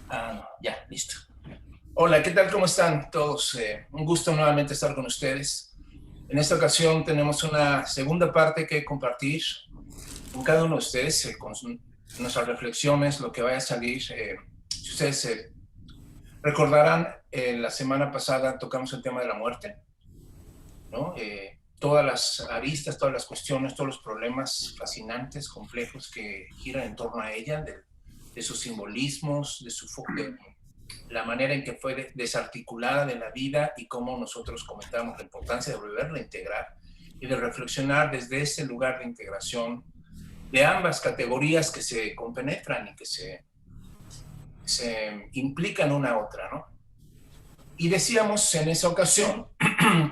Ya, listo. Hola, ¿qué tal? ¿Cómo están todos? Un gusto nuevamente estar con ustedes. En esta ocasión tenemos una segunda parte que compartir con cada uno de ustedes, con nuestras reflexiones, lo que vaya a salir. Si ustedes recordarán, la semana pasada tocamos el tema de la muerte, ¿no? Todas las aristas, todas las cuestiones, todos los problemas fascinantes, complejos que giran en torno a ella, de sus simbolismos, de la manera en que fue desarticulada de la vida y cómo nosotros comentamos la importancia de volverla a integrar y de reflexionar desde ese lugar de integración de ambas categorías que se compenetran y que se implican una a otra, ¿no? Y decíamos en esa ocasión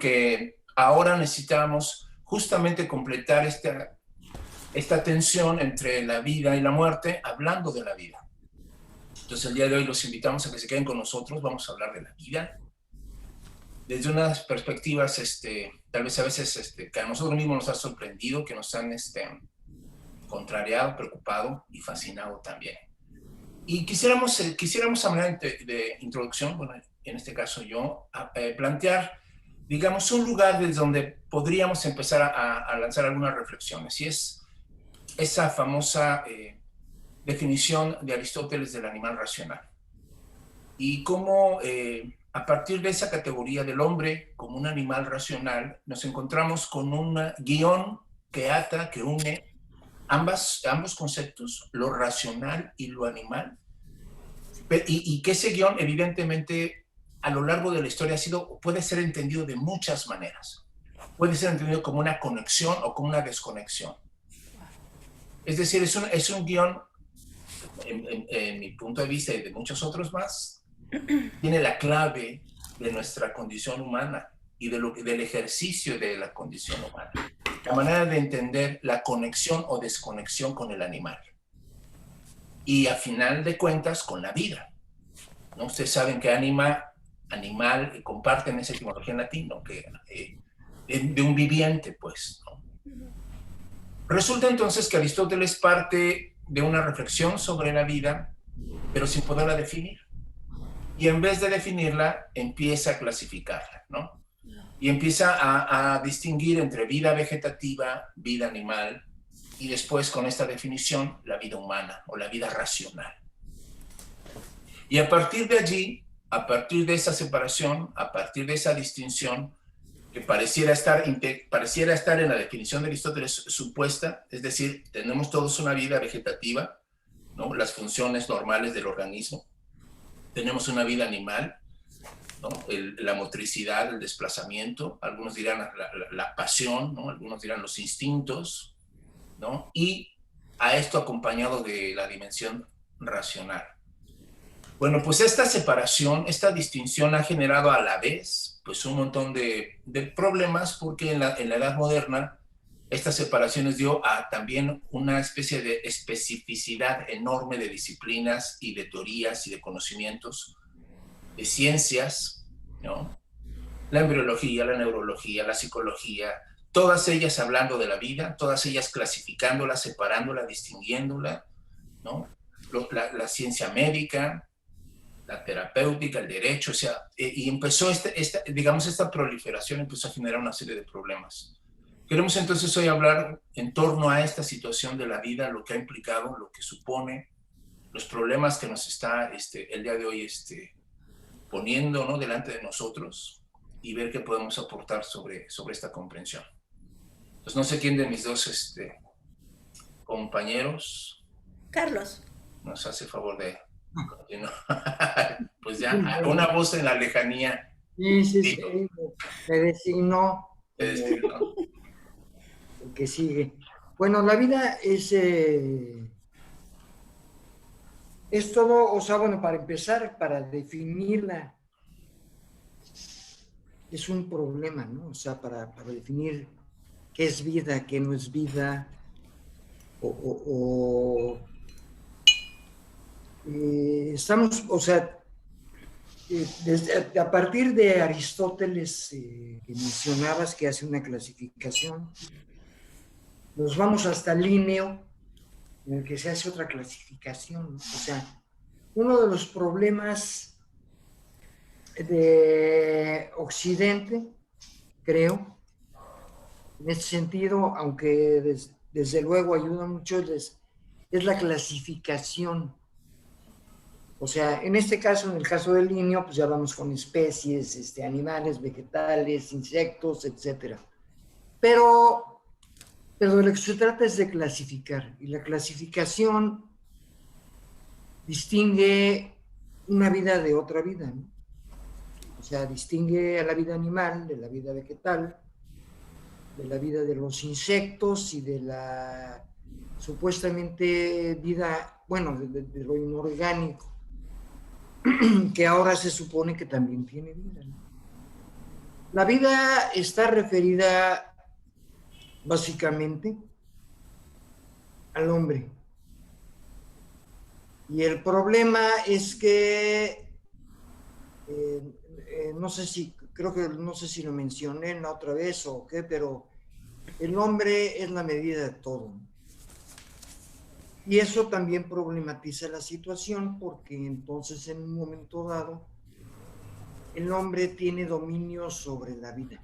que ahora necesitamos justamente completar esta tensión entre la vida y la muerte, hablando de la vida. Entonces el día de hoy los invitamos a que se queden con nosotros, vamos a hablar de la vida desde unas perspectivas, tal vez a veces que a nosotros mismos nos ha sorprendido, que nos han contrariado, preocupado y fascinado también. Y quisiéramos a manera de introducción, bueno, en este caso yo, plantear, digamos, un lugar desde donde podríamos empezar a lanzar algunas reflexiones, y es esa famosa definición de Aristóteles del animal racional. Y cómo a partir de esa categoría del hombre como un animal racional, nos encontramos con un guión que ata, que une ambos conceptos, lo racional y lo animal, y que ese guión evidentemente a lo largo de la historia puede ser entendido de muchas maneras. Puede ser entendido como una conexión o como una desconexión. Es decir, es un guión, en mi punto de vista y de muchos otros más, tiene la clave de nuestra condición humana y del ejercicio de la condición humana. La manera de entender la conexión o desconexión con el animal. Y a final de cuentas, con la vida, ¿no? Ustedes saben que animal, comparten esa etimología en latín, ¿no? Que, de un viviente, pues, ¿no? Resulta entonces que Aristóteles parte de una reflexión sobre la vida, pero sin poderla definir. Y en vez de definirla, empieza a clasificarla, ¿no? Y empieza a distinguir entre vida vegetativa, vida animal, y después con esta definición, la vida humana o la vida racional. Y a partir de allí, a partir de esa separación, a partir de esa distinción, que pareciera estar en la definición de Aristóteles supuesta, es decir, tenemos todos una vida vegetativa, ¿no? Las funciones normales del organismo, tenemos una vida animal, ¿no? La motricidad, el desplazamiento, algunos dirán la pasión, ¿no? Algunos dirán los instintos, ¿no? Y a esto acompañado de la dimensión racional. Bueno, pues esta separación, esta distinción ha generado a la vez pues un montón de problemas, porque en la Edad Moderna estas separaciones dio a también una especie de especificidad enorme de disciplinas y de teorías y de conocimientos, de ciencias, ¿no? La embriología, la neurología, la psicología, todas ellas hablando de la vida, todas ellas clasificándola, separándola, distinguiéndola, ¿no? La ciencia médica, la terapéutica, el derecho, o sea, y empezó digamos, esta proliferación empezó a generar una serie de problemas. Queremos entonces hoy hablar en torno a esta situación de la vida, lo que ha implicado, lo que supone, los problemas que nos está el día de hoy poniendo, ¿no?, delante de nosotros, y ver qué podemos aportar sobre esta comprensión. Pues no sé quién de mis dos compañeros Carlos. nos hace favor de continuar. Pues ya, una voz en la lejanía. Sí, sí, Digo, sí, me designó como ¿no? el que sigue. Bueno, la vida es todo, o sea, bueno, para empezar, para definirla, es un problema, ¿no? O sea, para definir qué es vida, qué no es vida, estamos, o sea, a partir de Aristóteles, que mencionabas que hace una clasificación, nos vamos hasta Linneo, en el que se hace otra clasificación, ¿no? O sea, Uno de los problemas de Occidente, creo, en este sentido, aunque desde luego ayuda mucho, es la clasificación. O sea, en este caso, en el caso del niño, pues ya vamos con especies, animales, vegetales, insectos, etcétera. Pero de lo que se trata es de clasificar, y la clasificación distingue una vida de otra vida, ¿no? O sea, distingue a la vida animal de la vida vegetal, de la vida de los insectos y de la supuestamente vida, bueno, de lo inorgánico, que ahora se supone que también tiene vida, ¿no? La vida está referida básicamente al hombre. Y el problema es que, no sé si, creo que no sé si lo mencioné la otra vez o qué, pero el hombre es la medida de todo. Y eso también problematiza la situación porque entonces en un momento dado el hombre tiene dominio sobre la vida,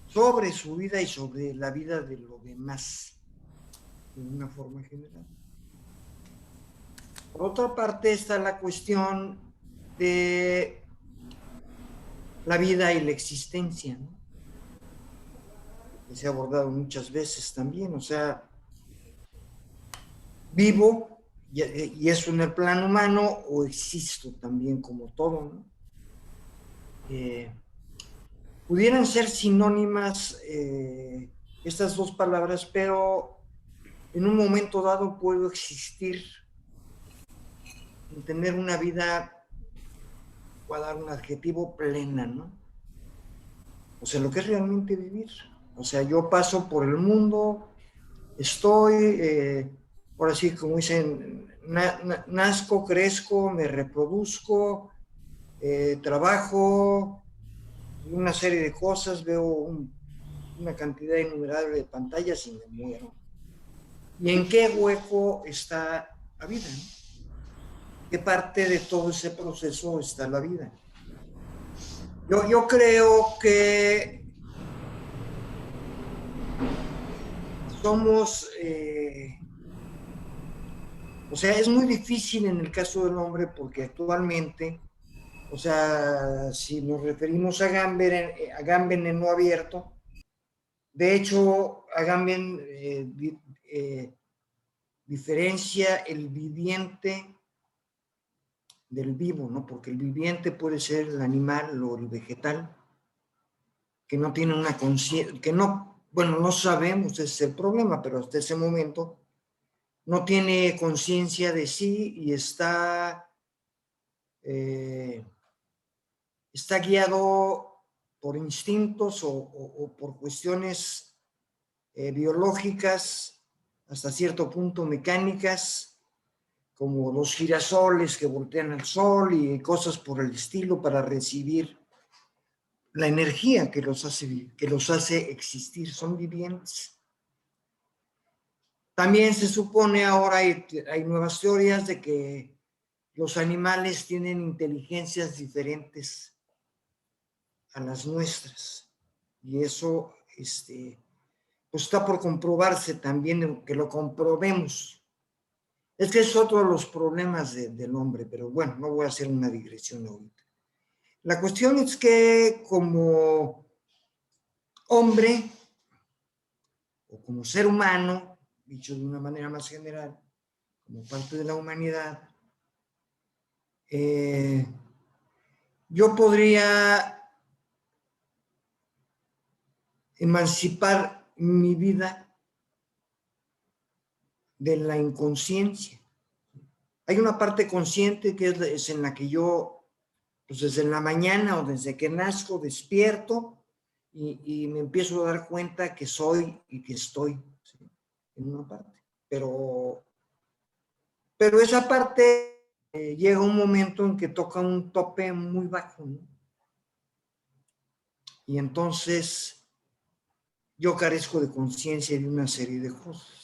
sobre su vida y sobre la vida de lo demás, de una forma general. Por otra parte está la cuestión de la vida y la existencia, ¿no? Que se ha abordado muchas veces también, o sea, vivo y eso en el plano humano o existo también como todo, ¿no? Pudieran ser sinónimas estas dos palabras, pero en un momento dado puedo existir, tener una vida, voy a dar un adjetivo, plena, ¿no? O sea, lo que es realmente vivir. O sea, yo paso por el mundo, estoy, por así como dicen, nazco, crezco, me reproduzco, trabajo, una serie de cosas, veo una cantidad innumerable de pantallas y me muero. ¿Y en qué hueco está la vida? ¿No? ¿Qué parte de todo ese proceso está la vida? Yo creo que somos, o sea, es muy difícil en el caso del hombre porque actualmente, o sea, si nos referimos a Agamben en no abierto, de hecho, Agamben diferencia el viviente del vivo, ¿no? Porque el viviente puede ser el animal o el vegetal, que no tiene una conciencia, que no, bueno, no sabemos, ese es el problema, pero hasta ese momento no tiene conciencia de sí y está guiado por instintos o por cuestiones biológicas, hasta cierto punto mecánicas, como los girasoles que voltean al sol y cosas por el estilo para recibir la energía que los hace existir, son vivientes. También se supone ahora, hay nuevas teorías de que los animales tienen inteligencias diferentes a las nuestras. Y eso pues está por comprobarse también, que lo comprobemos. Es que es otro de los problemas del hombre, pero bueno, no voy a hacer una digresión ahorita. La cuestión es que como hombre o como ser humano, dicho de una manera más general, como parte de la humanidad, yo podría emancipar mi vida de la inconsciencia. Hay una parte consciente que es en la que yo, pues desde la mañana o desde que nazco, despierto y me empiezo a dar cuenta que soy y que estoy, ¿sí? En una parte. Pero esa parte llega un momento en que toca un tope muy bajo, ¿no? Y entonces yo carezco de conciencia de una serie de cosas.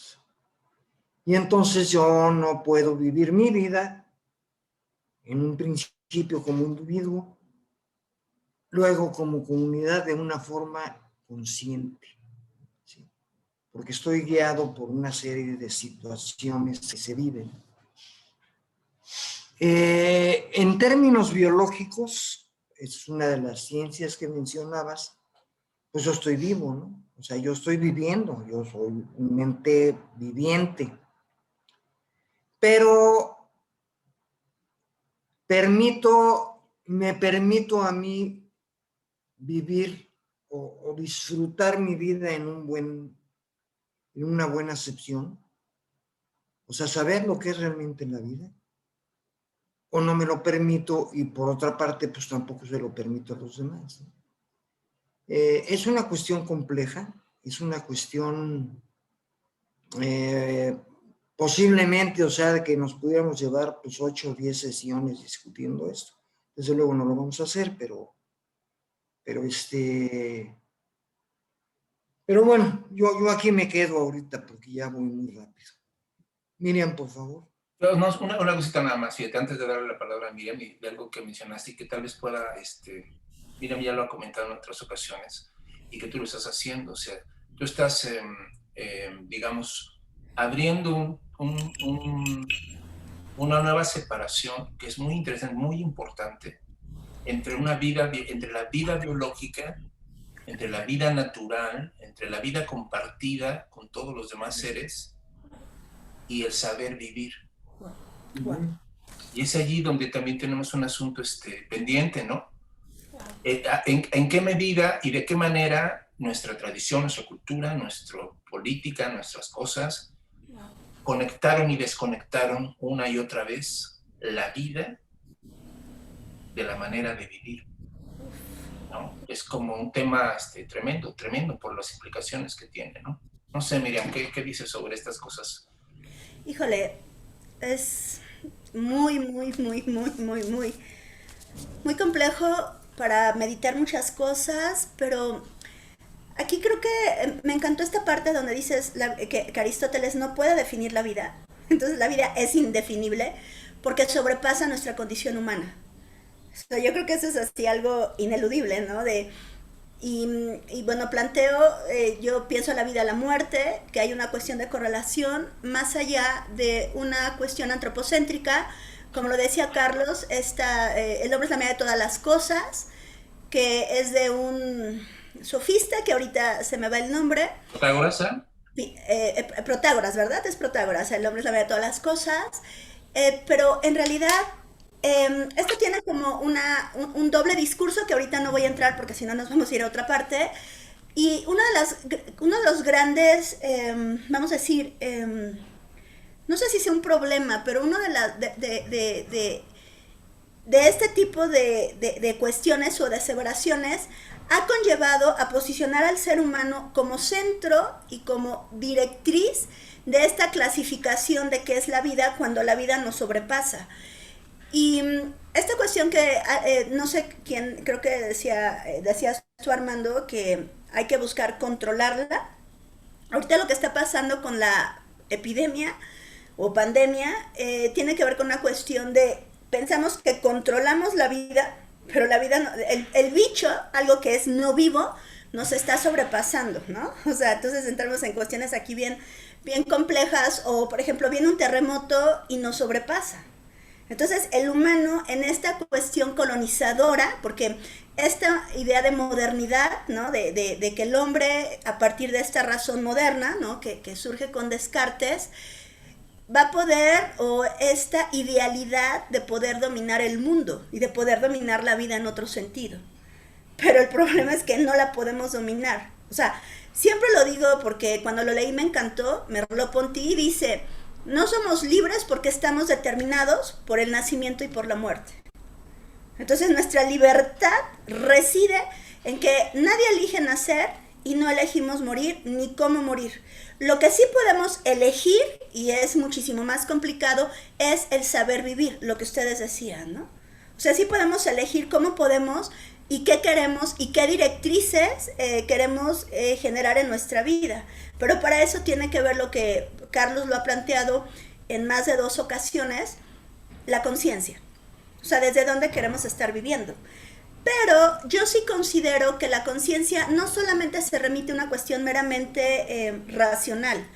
Y entonces yo no puedo vivir mi vida en un principio como individuo, luego como comunidad de una forma consciente, ¿sí? Porque estoy guiado por una serie de situaciones que se viven. En términos biológicos, es una de las ciencias que mencionabas, pues yo estoy vivo, ¿no? O sea, yo estoy viviendo, yo soy un ente viviente, pero me permito a mí vivir o disfrutar mi vida en una buena acepción, o sea, saber lo que es realmente la vida, o no me lo permito y por otra parte, pues tampoco se lo permito a los demás, ¿no? Es una cuestión compleja, es una cuestión posiblemente, o sea, que nos pudiéramos llevar pues 8 o 10 sesiones discutiendo esto. Desde luego no lo vamos a hacer, pero bueno, yo aquí me quedo ahorita porque ya voy muy rápido. Miriam, por favor. No, una cosita nada más, fíjate, antes de darle la palabra a Miriam y de algo que mencionaste y que tal vez pueda, Miriam ya lo ha comentado en otras ocasiones y que tú lo estás haciendo, o sea, tú estás, digamos, abriendo una nueva separación que es muy interesante, muy importante, entre entre la vida biológica, entre la vida natural, entre la vida compartida con todos los demás seres y el saber vivir. Wow. Y es allí donde también tenemos un asunto pendiente, ¿no? ¿En qué medida y de qué manera nuestra tradición, nuestra cultura, nuestra política, nuestras cosas conectaron y desconectaron una y otra vez la vida de la manera de vivir, ¿no? Es como un tema tremendo, tremendo por las implicaciones que tiene, ¿no? No sé, Miriam, ¿qué dices sobre estas cosas? Híjole, es muy, muy, muy, muy, muy, muy, muy complejo para meditar muchas cosas, pero aquí creo que me encantó esta parte donde dices que Aristóteles no puede definir la vida. Entonces la vida es indefinible porque sobrepasa nuestra condición humana. O sea, yo creo que eso es así algo ineludible, ¿no? Y bueno, planteo, yo pienso la vida, la muerte, que hay una cuestión de correlación más allá de una cuestión antropocéntrica. Como lo decía Carlos, el hombre es la medida de todas las cosas, que es de un sofista, que ahorita se me va el nombre. ¿Protágoras? Protágoras, ¿verdad? Es Protágoras, el hombre es la medida de todas las cosas. Pero en realidad esto tiene como un doble discurso que ahorita no voy a entrar porque si no nos vamos a ir a otra parte. Y uno de los grandes, vamos a decir, no sé si sea un problema, pero uno de este tipo de cuestiones o de aseveraciones ha conllevado a posicionar al ser humano como centro y como directriz de esta clasificación de qué es la vida cuando la vida nos sobrepasa. Y esta cuestión que no sé quién, creo que decías tú, Armando, que hay que buscar controlarla. Ahorita lo que está pasando con la epidemia o pandemia tiene que ver con una cuestión de, pensamos que controlamos la vida, pero la vida, no, el bicho, algo que es no vivo, nos está sobrepasando, ¿no? O sea, entonces entramos en cuestiones aquí bien complejas, o por ejemplo viene un terremoto y nos sobrepasa. Entonces el humano en esta cuestión colonizadora, porque esta idea de modernidad, ¿no? de que el hombre a partir de esta razón moderna, ¿no? que surge con Descartes, va a poder, o esta idealidad de poder dominar el mundo y de poder dominar la vida en otro sentido. Pero el problema es que no la podemos dominar. O sea, siempre lo digo porque cuando lo leí me encantó, Merleau-Ponty dice, no somos libres porque estamos determinados por el nacimiento y por la muerte. Entonces nuestra libertad reside en que nadie elige nacer y no elegimos morir ni cómo morir. Lo que sí podemos elegir, y es muchísimo más complicado, es el saber vivir, lo que ustedes decían, ¿no? O sea, sí podemos elegir cómo podemos y qué queremos y qué directrices queremos generar en nuestra vida. Pero para eso tiene que ver lo que Carlos lo ha planteado en más de 2 ocasiones, la conciencia. O sea, desde dónde queremos estar viviendo. Pero yo sí considero que la conciencia no solamente se remite a una cuestión meramente racional.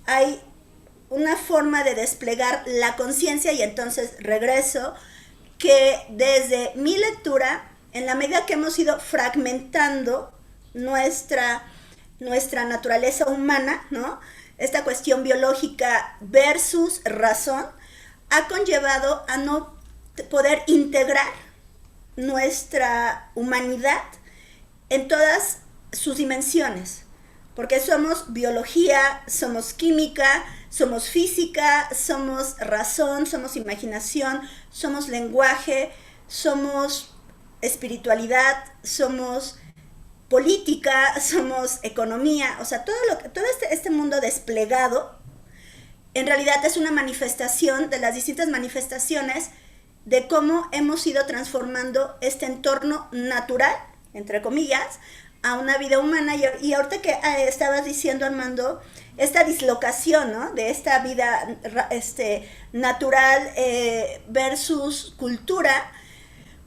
Hay una forma de desplegar la conciencia, y entonces regreso, que desde mi lectura, en la medida que hemos ido fragmentando nuestra naturaleza humana, ¿no? Esta cuestión biológica versus razón, ha conllevado a no poder integrar nuestra humanidad en todas sus dimensiones, porque somos biología, somos química, somos física, somos razón, somos imaginación, somos lenguaje, somos espiritualidad, somos política, somos economía. O sea, todo este mundo desplegado en realidad es una manifestación de las distintas manifestaciones de cómo hemos ido transformando este entorno natural, entre comillas, a una vida humana. Y ahorita que estabas diciendo, Armando, esta dislocación, ¿no?, de esta vida natural versus cultura,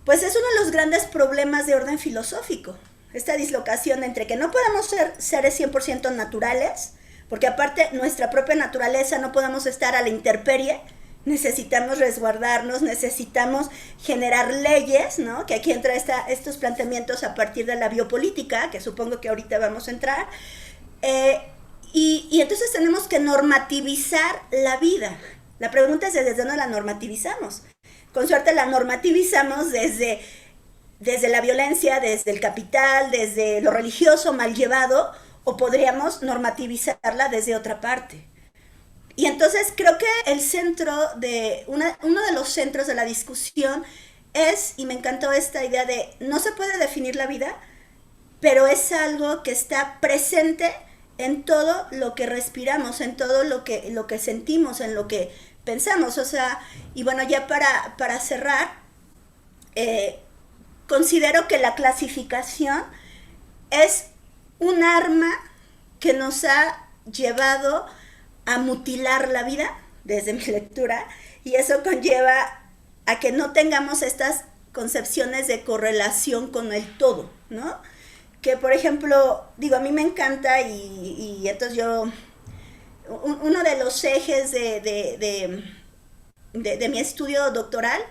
pues es uno de los grandes problemas de orden filosófico. Esta dislocación entre que no podemos ser seres 100% naturales, porque aparte nuestra propia naturaleza no podemos estar a la intemperie, necesitamos resguardarnos, necesitamos generar leyes, ¿no? Que aquí entra estos planteamientos a partir de la biopolítica, que supongo que ahorita vamos a entrar, y entonces tenemos que normativizar la vida. La pregunta es desde dónde la normativizamos. Con suerte la normativizamos desde la violencia, desde el capital, desde lo religioso mal llevado, o podríamos normativizarla desde otra parte. Y entonces creo que el centro uno de los centros de la discusión es, y me encantó esta idea de, no se puede definir la vida, pero es algo que está presente en todo lo que respiramos, en todo lo que sentimos, en lo que pensamos. O sea, y bueno, ya para cerrar, considero que la clasificación es un arma que nos ha llevado a mutilar la vida, desde mi lectura, y eso conlleva a que no tengamos estas concepciones de correlación con el todo, ¿no? Que, por ejemplo, digo, a mí me encanta, y entonces uno de los ejes de mi estudio doctoral,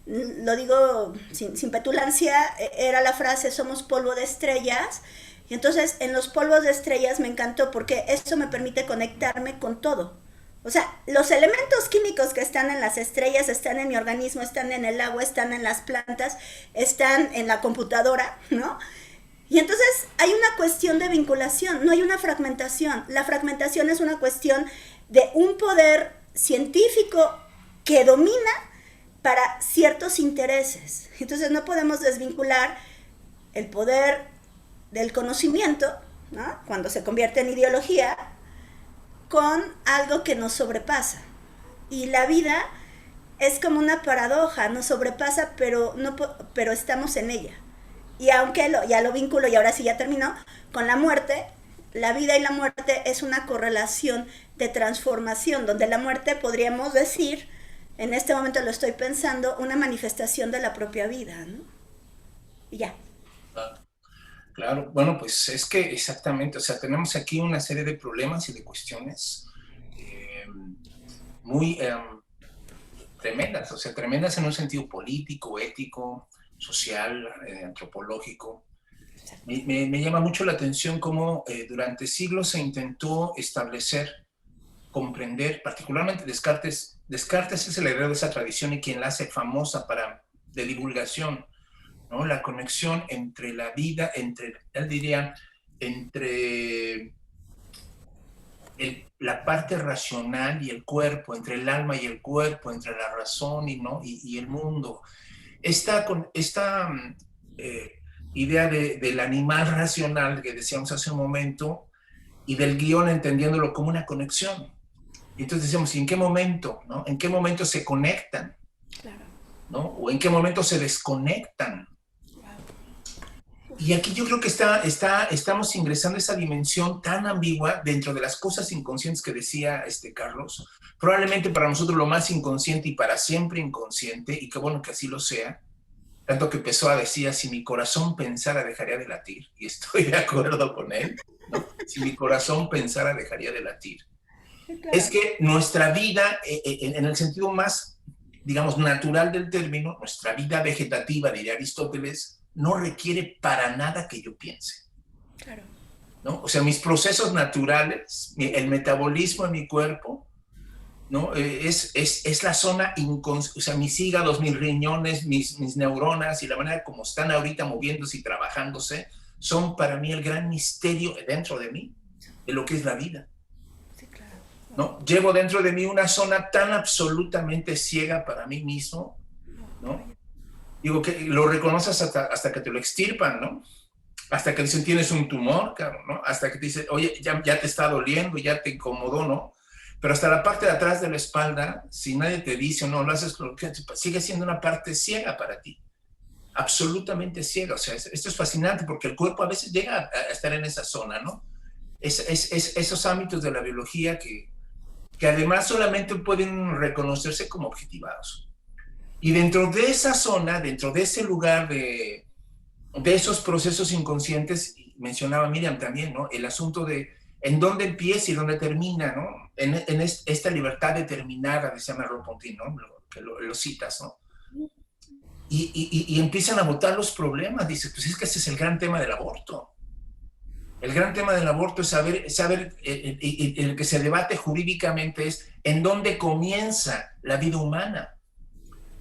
lo digo sin petulancia, era la frase, somos polvo de estrellas. Y entonces en los polvos de estrellas me encantó porque eso me permite conectarme con todo. O sea, los elementos químicos que están en las estrellas están en mi organismo, están en el agua, están en las plantas, están en la computadora, ¿no? Y entonces hay una cuestión de vinculación, no hay una fragmentación. La fragmentación es una cuestión de un poder científico que domina para ciertos intereses. Entonces no podemos desvincular el poder del conocimiento, ¿no?, cuando se convierte en ideología, con algo que nos sobrepasa. Y la vida es como una paradoja, nos sobrepasa, pero estamos en ella. Y aunque ya lo vinculo, y ahora sí ya terminó, con la muerte, la vida y la muerte es una correlación de transformación, donde la muerte, podríamos decir, en este momento lo estoy pensando, una manifestación de la propia vida, ¿no? Y ya. Claro, bueno, pues es que exactamente, o sea, tenemos aquí una serie de problemas y de cuestiones muy tremendas, o sea, tremendas en un sentido político, ético, social, antropológico. Me llama mucho la atención cómo durante siglos se intentó establecer, comprender, particularmente Descartes es el heredero de esa tradición y quien la hace famosa de divulgación, ¿no? La conexión entre la vida, él diría, entre la parte racional y el cuerpo, entre el alma y el cuerpo, entre la razón y el mundo. Esta idea del animal racional que decíamos hace un momento y del guión entendiéndolo como una conexión. Y entonces decíamos, ¿y en qué momento? ¿No? ¿En qué momento se conectan? Claro. ¿No? ¿O en qué momento se desconectan? Y aquí yo creo que estamos ingresando a esa dimensión tan ambigua dentro de las cosas inconscientes que decía Carlos. Probablemente para nosotros lo más inconsciente y para siempre inconsciente, y qué bueno que así lo sea, tanto que Pessoa decía, si mi corazón pensara dejaría de latir, y estoy de acuerdo con él, ¿no? Si mi corazón pensara dejaría de latir. Claro. Es que nuestra vida, en el sentido más, digamos, natural del término, nuestra vida vegetativa, diría Aristóteles, no requiere para nada que yo piense. Claro. ¿No? O sea, mis procesos naturales, el metabolismo en mi cuerpo, ¿no? Es la zona inconsciente, o sea, mis hígados, mis riñones, mis neuronas y la manera como están ahorita moviéndose y trabajándose, son para mí el gran misterio dentro de mí, de lo que es la vida. Sí, claro. ¿No? Llevo dentro de mí una zona tan absolutamente ciega para mí mismo, ¿no? Digo, que lo reconoces hasta que te lo extirpan, ¿no? Hasta que dicen, tienes un tumor, cabrón, ¿no? Hasta que te dicen, oye, ya te está doliendo, ya te incomodó, ¿no? Pero hasta la parte de atrás de la espalda, si nadie te dice o no lo haces, sigue siendo una parte ciega para ti. Absolutamente ciega. O sea, esto es fascinante porque el cuerpo a veces llega a estar en esa zona, ¿no? Esos ámbitos de la biología que además solamente pueden reconocerse como objetivados. Y dentro de esa zona, dentro de ese lugar de esos procesos inconscientes, mencionaba Miriam también, ¿no? El asunto de en dónde empieza y dónde termina, ¿no? En esta libertad determinada, decía Merleau-Ponty, ¿no? Que lo citas, ¿no? Y empiezan a botar los problemas. Dice, pues es que ese es el gran tema del aborto. El gran tema del aborto es saber el que se debate jurídicamente es en dónde comienza la vida humana.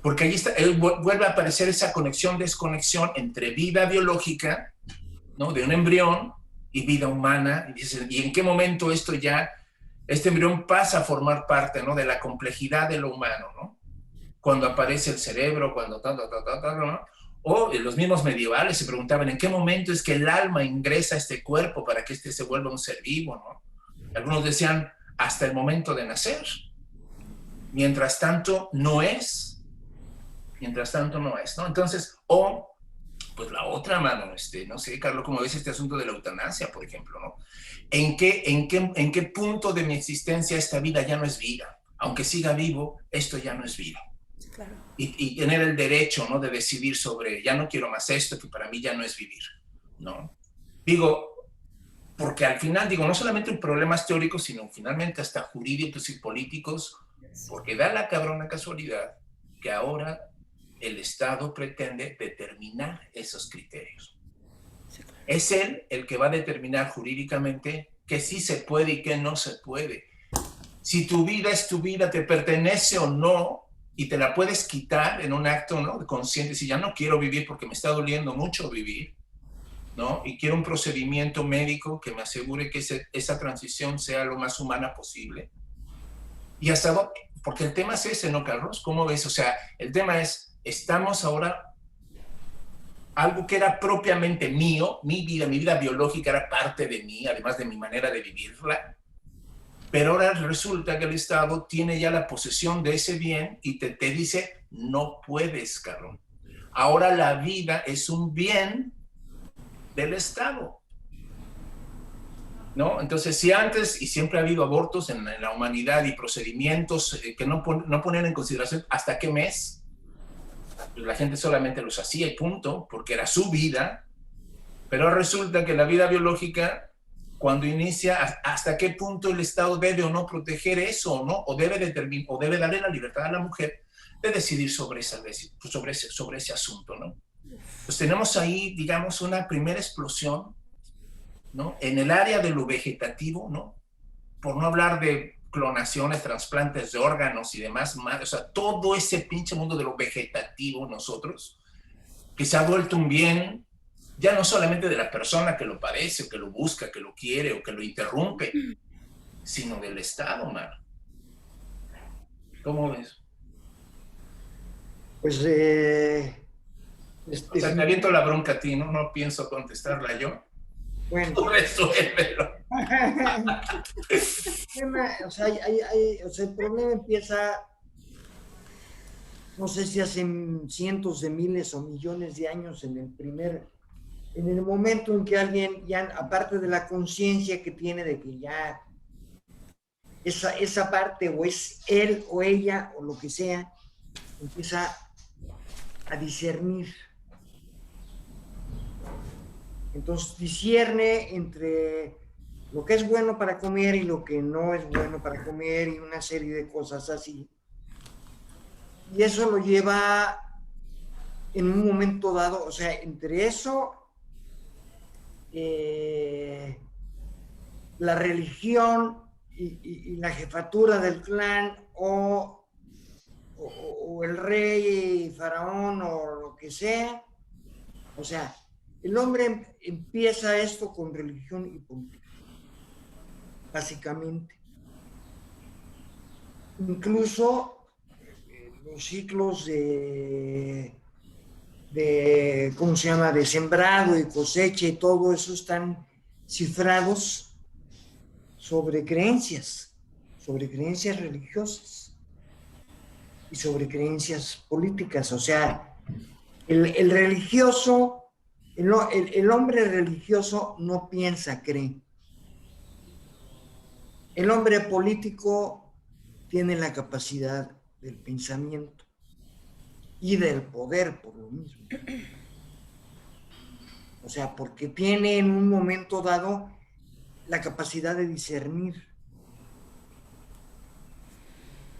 Porque ahí vuelve a aparecer esa conexión-desconexión entre vida biológica, ¿no? De un embrión y vida humana. Y en qué momento este embrión pasa a formar parte, ¿no? De la complejidad de lo humano, ¿no? Cuando aparece el cerebro, cuando ¿no? O los mismos medievales se preguntaban en qué momento es que el alma ingresa a este cuerpo para que se vuelva un ser vivo, ¿no? Algunos decían hasta el momento de nacer. Mientras tanto, no es. Mientras tanto no es, ¿no? Entonces, pues la otra mano, no sé, Carlos, ¿cómo ves este asunto de la eutanasia, por ejemplo, ¿no? ¿En qué punto de mi existencia esta vida ya no es vida? Aunque siga vivo, esto ya no es vida. Claro. Y tener el derecho, ¿no? De decidir sobre, ya no quiero más esto, que para mí ya no es vivir, ¿no? Digo, porque al final, no solamente en problemas teóricos, sino finalmente hasta jurídicos y políticos, porque da la cabrona casualidad que ahora el Estado pretende determinar esos criterios. Sí, claro. Es él el que va a determinar jurídicamente que sí se puede y que no se puede. Si tu vida es tu vida, te pertenece o no, y te la puedes quitar en un acto, ¿no? Consciente, si ya no quiero vivir porque me está doliendo mucho vivir, ¿no? Y quiero un procedimiento médico que me asegure que esa transición sea lo más humana posible. Y hasta dónde, porque el tema es ese, ¿no, Carlos? ¿Cómo ves? O sea, el tema es, estamos ahora, algo que era propiamente mío, mi vida biológica era parte de mí, además de mi manera de vivirla, pero ahora resulta que el Estado tiene ya la posesión de ese bien y te dice, no puedes, cabrón. Ahora la vida es un bien del Estado, ¿no? Entonces, si antes, y siempre ha habido abortos en la humanidad y procedimientos que no ponen en consideración hasta qué mes, la gente solamente los hacía y punto, porque era su vida, pero resulta que la vida biológica, cuando inicia, hasta qué punto el Estado debe o no proteger eso, o no, o debe darle la libertad a la mujer de decidir sobre ese asunto, ¿no? Pues tenemos ahí, digamos, una primera explosión, ¿no? En el área de lo vegetativo, ¿no? Por no hablar de clonaciones, trasplantes de órganos y demás, o sea, todo ese pinche mundo de lo vegetativo nosotros, que se ha vuelto un bien, ya no solamente de la persona que lo padece, o que lo busca, que lo quiere, o que lo interrumpe, sino del Estado, mano. ¿Cómo ves? Pues, o sea, te aviento la bronca a ti, ¿no? No pienso contestarla yo. Bueno. Tú resuélvelo. O sea, el problema empieza, no sé si hace cientos de miles o millones de años, en el primer en el momento en que alguien, ya aparte de la conciencia que tiene de que ya esa parte o es él o ella o lo que sea, empieza a discernir. Entonces discierne entre lo que es bueno para comer y lo que no es bueno para comer y una serie de cosas así. Y eso lo lleva en un momento dado, o sea, entre eso, la religión y la jefatura del clan o el rey, faraón o lo que sea, o sea, el hombre empieza esto con religión y política, básicamente. Incluso los ciclos ¿cómo se llama?, de sembrado y cosecha y todo eso están cifrados sobre creencias religiosas y sobre creencias políticas. O sea, el religioso, el hombre religioso no piensa, cree. El hombre político tiene la capacidad del pensamiento y del poder por lo mismo. O sea, porque tiene en un momento dado la capacidad de discernir.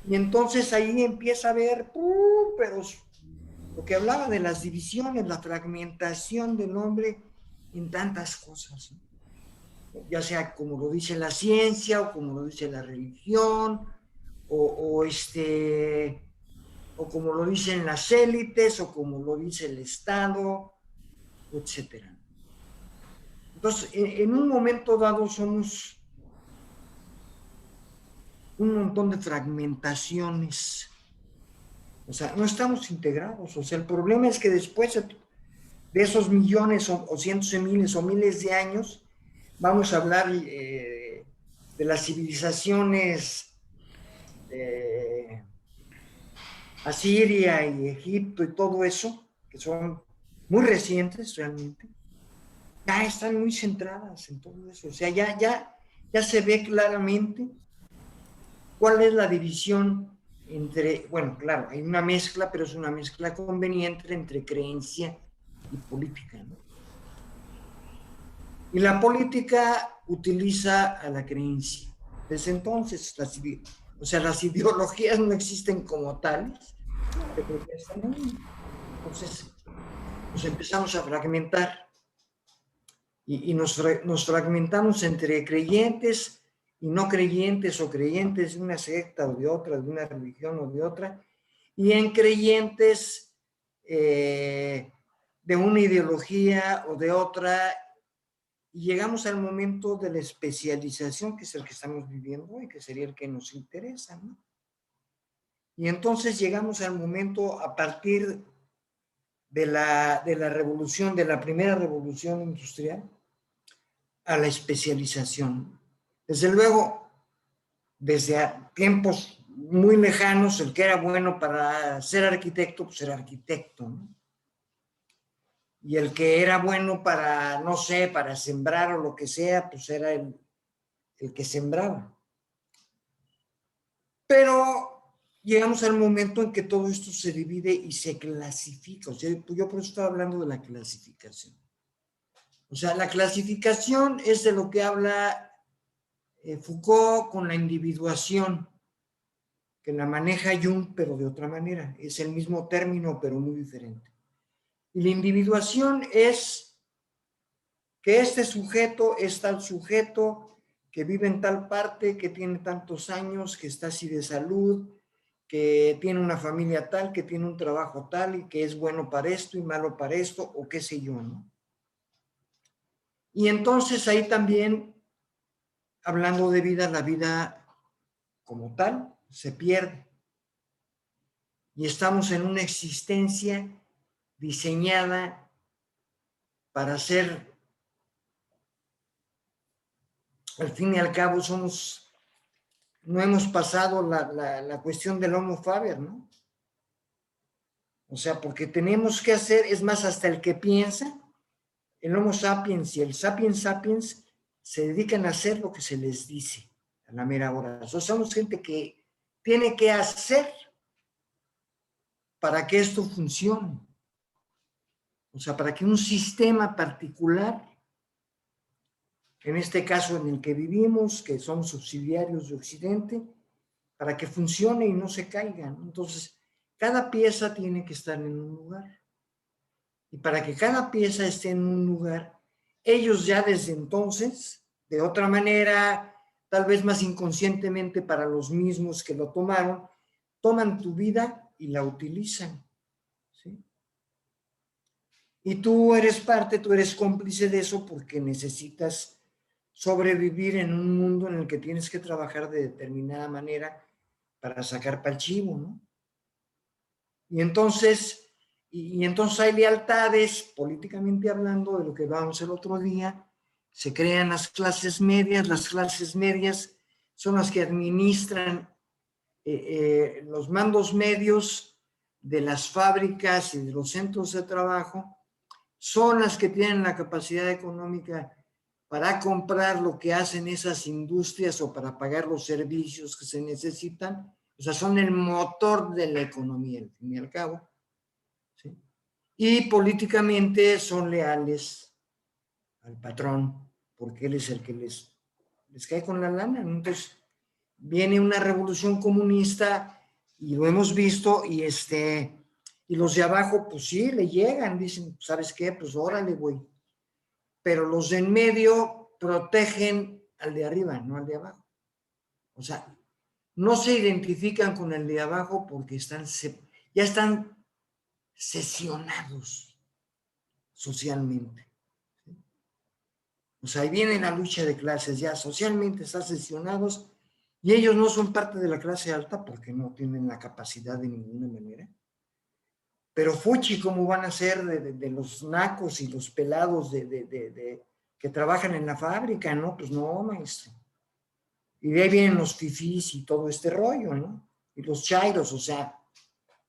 Y entonces ahí empieza a ver, pero lo que hablaba de las divisiones, la fragmentación del hombre en tantas cosas, ¿no? Ya sea como lo dice la ciencia o como lo dice la religión o como lo dicen las élites o como lo dice el Estado, etcétera. Entonces, en un momento dado somos un montón de fragmentaciones. O sea, no estamos integrados. O sea, el problema es que después de esos millones o cientos de miles o miles de años, vamos a hablar de las civilizaciones Asiria y Egipto y todo eso, que son muy recientes realmente, ya están muy centradas en todo eso. O sea, ya se ve claramente cuál es la división entre, bueno, claro, hay una mezcla, pero es una mezcla conveniente entre creencia y política, ¿no? Y la política utiliza a la creencia. Desde entonces, o sea, las ideologías no existen como tales, pero ya están ahí. Entonces, nos empezamos a fragmentar y nos fragmentamos entre creyentes y no creyentes o creyentes de una secta o de otra, de una religión o de otra, y en creyentes de una ideología o de otra, y llegamos al momento de la especialización, que es el que estamos viviendo y que sería el que nos interesa, ¿no? Y entonces llegamos al momento a partir de la revolución, de la primera revolución industrial, a la especialización. Desde luego, desde tiempos muy lejanos, el que era bueno para ser arquitecto, pues era arquitecto, ¿no? Y el que era bueno para, no sé, para sembrar o lo que sea, pues era el que sembraba. Pero llegamos al momento en que todo esto se divide y se clasifica. O sea, yo por eso estaba hablando de la clasificación. O sea, la clasificación es de lo que habla Foucault con la individuación, que la maneja Jung, pero de otra manera. Es el mismo término, pero muy diferente. Y la individuación es que este sujeto es tal sujeto que vive en tal parte, que tiene tantos años, que está así de salud, que tiene una familia tal, que tiene un trabajo tal y que es bueno para esto y malo para esto, o qué sé yo, ¿no? Y entonces ahí también, hablando de vida, la vida como tal se pierde. Y estamos en una existencia diseñada para ser, al fin y al cabo, no hemos pasado la cuestión del homo faber, ¿no? O sea, porque tenemos que hacer, es más, hasta el que piensa, el Homo sapiens y el sapiens sapiens se dedican a hacer lo que se les dice a la mera hora. Somos gente que tiene que hacer para que esto funcione. O sea, para que un sistema particular, en este caso en el que vivimos, que somos subsidiarios de Occidente, para que funcione y no se caigan. Entonces, cada pieza tiene que estar en un lugar. Y para que cada pieza esté en un lugar, ellos ya desde entonces, de otra manera, tal vez más inconscientemente para los mismos que lo tomaron, toman tu vida y la utilizan. ¿Sí? Y tú eres parte, tú eres cómplice de eso porque necesitas sobrevivir en un mundo en el que tienes que trabajar de determinada manera para sacar para el chivo, ¿no? Y entonces hay lealtades, políticamente hablando, de lo que hablábamos el otro día, se crean las clases medias son las que administran los mandos medios de las fábricas y de los centros de trabajo, son las que tienen la capacidad económica para comprar lo que hacen esas industrias o para pagar los servicios que se necesitan. O sea, son el motor de la economía, al fin y al cabo. ¿Sí? Y políticamente son leales al patrón, porque él es el que les cae con la lana. Entonces, viene una revolución comunista y lo hemos visto y los de abajo, pues sí, le llegan, dicen, ¿sabes qué? Pues órale, güey. Pero los de en medio protegen al de arriba, no al de abajo. O sea, no se identifican con el de abajo porque ya están sesionados socialmente. O sea, ahí viene la lucha de clases, ya socialmente están sesionados y ellos no son parte de la clase alta porque no tienen la capacidad de ninguna manera. Pero fuchi, ¿cómo van a ser de los nacos y los pelados que trabajan en la fábrica? No, pues no, maestro. Y de ahí vienen los fifís y todo este rollo, ¿no? Y los chairos, o sea,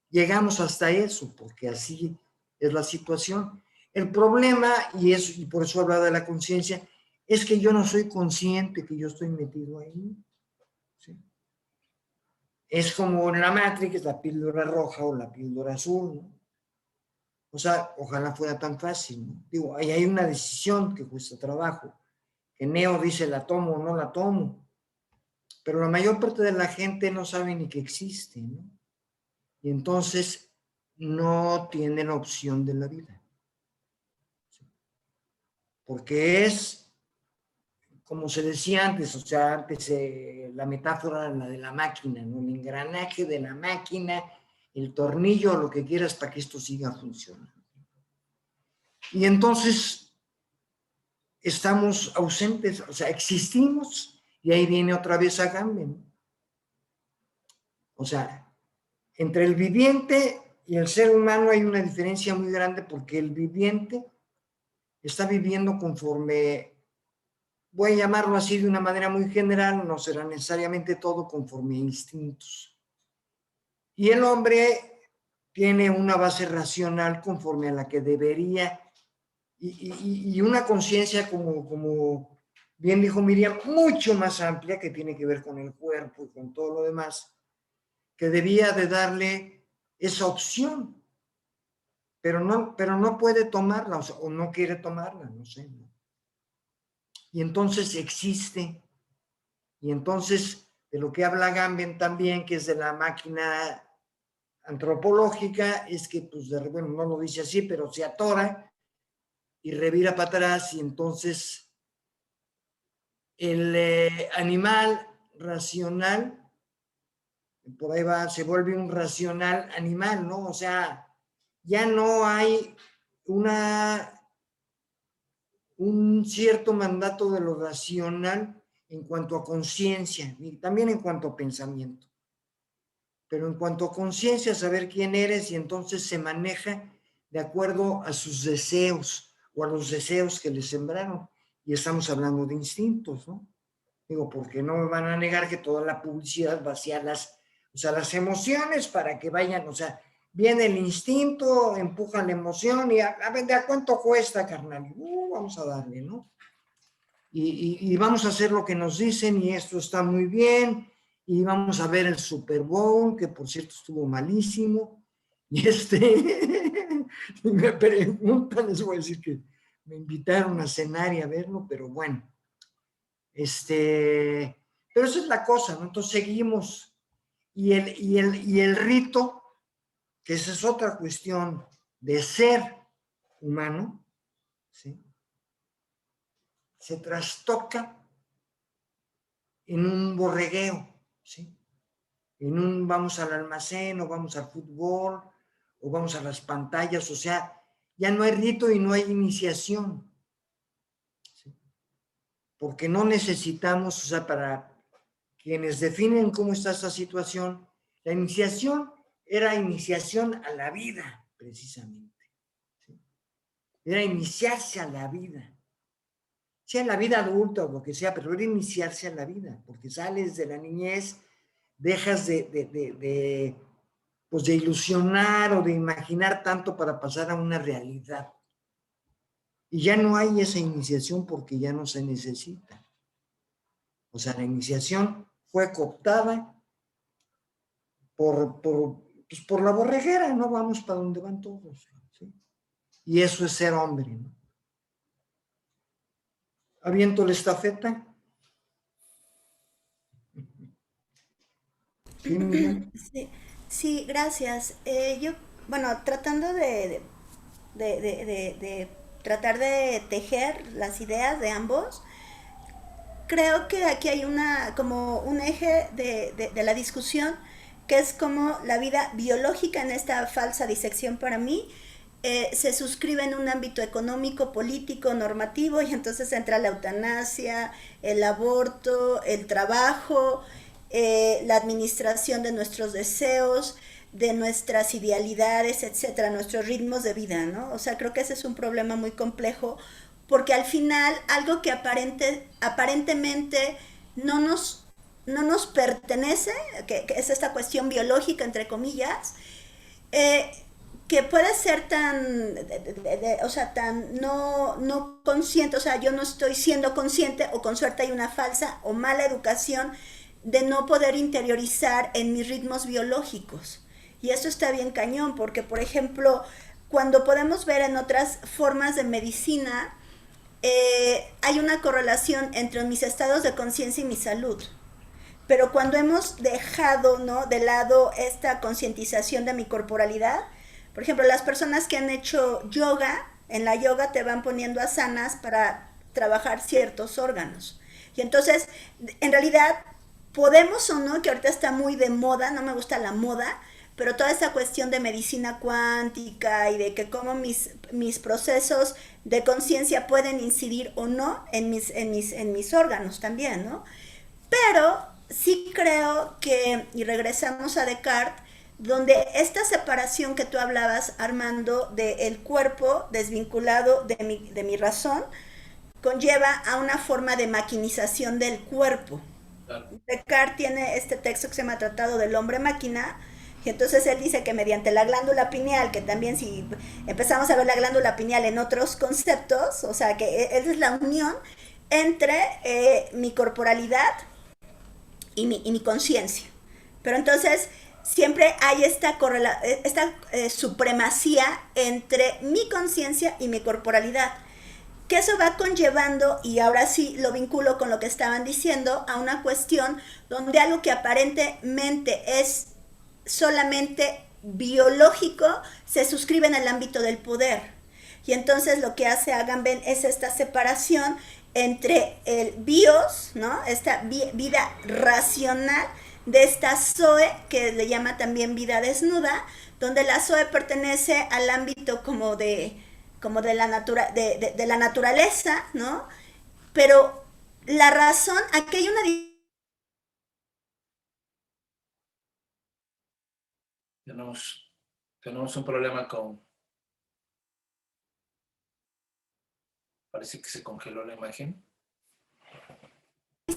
llegamos hasta eso, porque así es la situación. El problema, y por eso hablaba de la conciencia, es que yo no soy consciente que yo estoy metido ahí. ¿Sí? Es como en la Matrix, la píldora roja o la píldora azul, ¿no? O sea, ojalá fuera tan fácil, ¿no? Digo, ahí hay una decisión que cuesta trabajo, que Neo dice, ¿la tomo o no la tomo? Pero la mayor parte de la gente no sabe ni que existe, ¿no? Y entonces no tienen opción de la vida. Porque es, como se decía antes, o sea, antes la metáfora la de la máquina, ¿no? El engranaje de la máquina, el tornillo, lo que quieras para que esto siga funcionando. Y entonces estamos ausentes, o sea, existimos y ahí viene otra vez Agamben. O sea, entre el viviente y el ser humano hay una diferencia muy grande porque el viviente está viviendo conforme, voy a llamarlo así de una manera muy general, no será necesariamente todo conforme a instintos. Y el hombre tiene una base racional conforme a la que debería y una conciencia como bien dijo Miriam, mucho más amplia que tiene que ver con el cuerpo y con todo lo demás, que debía de darle esa opción, pero no puede tomarla o no quiere tomarla, no sé, ¿no? Y entonces existe, y entonces de lo que habla Agamben también, que es de la máquina antropológica, es que, pues, bueno, no lo dice así, pero se atora y revira para atrás, y entonces el animal racional, por ahí va, se vuelve un racional animal, ¿no? O sea, ya no hay un cierto mandato de lo racional en cuanto a conciencia y también en cuanto a pensamiento. Pero en cuanto a conciencia, saber quién eres y entonces se maneja de acuerdo a sus deseos o a los deseos que le sembraron. Y estamos hablando de instintos, ¿no? Digo, porque no me van a negar que toda la publicidad va hacia las emociones para que vayan, o sea, viene el instinto, empuja la emoción y a ver, ¿de a cuánto cuesta, carnal? Vamos a darle, ¿no? Y vamos a hacer lo que nos dicen y esto está muy bien y vamos a ver el Super Bowl, que por cierto estuvo malísimo. Y me preguntan, les voy a decir que me invitaron a cenar y a verlo, pero bueno, pero esa es la cosa, ¿no? Entonces seguimos y el rito, que esa es otra cuestión de ser humano, ¿sí? Se trastoca en un borregueo, ¿sí? Vamos al almacén o vamos al fútbol o vamos a las pantallas, o sea, ya no hay rito y no hay iniciación, ¿sí? Porque no necesitamos, o sea, para quienes definen cómo está esta situación, la iniciación era iniciación a la vida, precisamente, ¿sí? Era iniciarse a la vida, sea en la vida adulta o lo que sea, pero era iniciarse a la vida, porque sales de la niñez, dejas pues de ilusionar o de imaginar tanto para pasar a una realidad. Y ya no hay esa iniciación porque ya no se necesita. O sea, la iniciación fue cooptada pues por la borreguera, no vamos para donde van todos, ¿sí? Y eso es ser hombre, ¿no? Aviento la estafeta. Sí, Miriam. Sí, sí, gracias. Yo, bueno, tratando de tratar de tejer las ideas de ambos, creo que aquí hay como un eje de la discusión, que es como la vida biológica en esta falsa disección para mí, se suscribe en un ámbito económico, político, normativo, y entonces entra la eutanasia, el aborto, el trabajo, la administración de nuestros deseos, de nuestras idealidades, etcétera, nuestros ritmos de vida, ¿no? O sea, creo que ese es un problema muy complejo, porque al final algo que aparentemente no nos, no nos pertenece, que es esta cuestión biológica, entre comillas, eh, que puede ser tan, o sea, tan no consciente, o sea, yo no estoy siendo consciente, o con suerte hay una falsa o mala educación de no poder interiorizar en mis ritmos biológicos. Y eso está bien cañón, porque, por ejemplo, cuando podemos ver en otras formas de medicina, hay una correlación entre mis estados de conciencia y mi salud. Pero cuando hemos dejado, ¿no?, de lado esta concientización de mi corporalidad, por ejemplo, las personas que han hecho yoga, en la yoga te van poniendo asanas para trabajar ciertos órganos. Y entonces, en realidad, podemos o no, que ahorita está muy de moda, no me gusta la moda, pero toda esa cuestión de medicina cuántica y de que cómo mis procesos de conciencia pueden incidir o no en mis órganos también, ¿no? Pero sí creo que, y regresamos a Descartes, donde esta separación que tú hablabas, Armando, del cuerpo desvinculado de mi razón, conlleva a una forma de maquinización del cuerpo. Claro. Descartes tiene este texto que se llama Tratado del Hombre-Máquina, y entonces él dice que mediante la glándula pineal, que también si empezamos a ver la glándula pineal en otros conceptos, o sea que esa es la unión entre mi corporalidad y mi conciencia. Pero entonces siempre hay esta supremacía entre mi conciencia y mi corporalidad, que eso va conllevando, y ahora sí lo vinculo con lo que estaban diciendo, a una cuestión donde algo que aparentemente es solamente biológico se suscribe en el ámbito del poder. Y entonces lo que hace Agamben es esta separación entre el bios, ¿no?, esta vida racional, de esta Zoe, que le llama también vida desnuda, donde la Zoe pertenece al ámbito como de la naturaleza, ¿no? Pero la razón, aquí hay una... Tenemos un problema con... Parece que se congeló la imagen.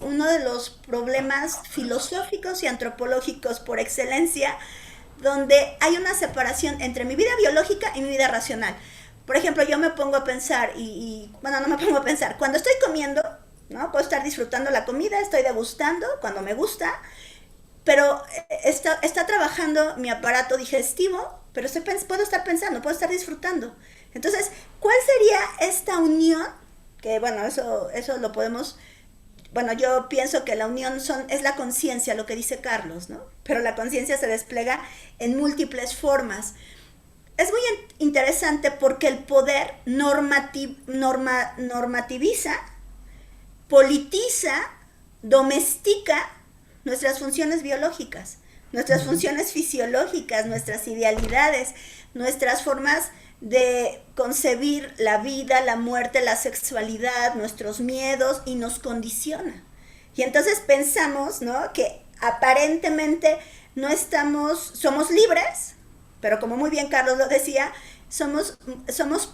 Uno de los problemas filosóficos y antropológicos por excelencia donde hay una separación entre mi vida biológica y mi vida racional. Por ejemplo, yo me pongo a pensar bueno, no me pongo a pensar, cuando estoy comiendo, ¿no? Puedo estar disfrutando la comida, estoy degustando cuando me gusta, pero está trabajando mi aparato digestivo, pero puedo estar pensando, puedo estar disfrutando. Entonces, ¿cuál sería esta unión? Que bueno, eso lo podemos... Bueno, yo pienso que la unión es la conciencia, lo que dice Carlos, ¿no? Pero la conciencia se despliega en múltiples formas. Es muy interesante porque el poder normativiza, politiza, domestica nuestras funciones biológicas, nuestras funciones fisiológicas, nuestras idealidades, nuestras formas de concebir la vida, la muerte, la sexualidad, nuestros miedos, y nos condiciona. Y entonces pensamos, ¿no?, que aparentemente somos libres, pero como muy bien Carlos lo decía, somos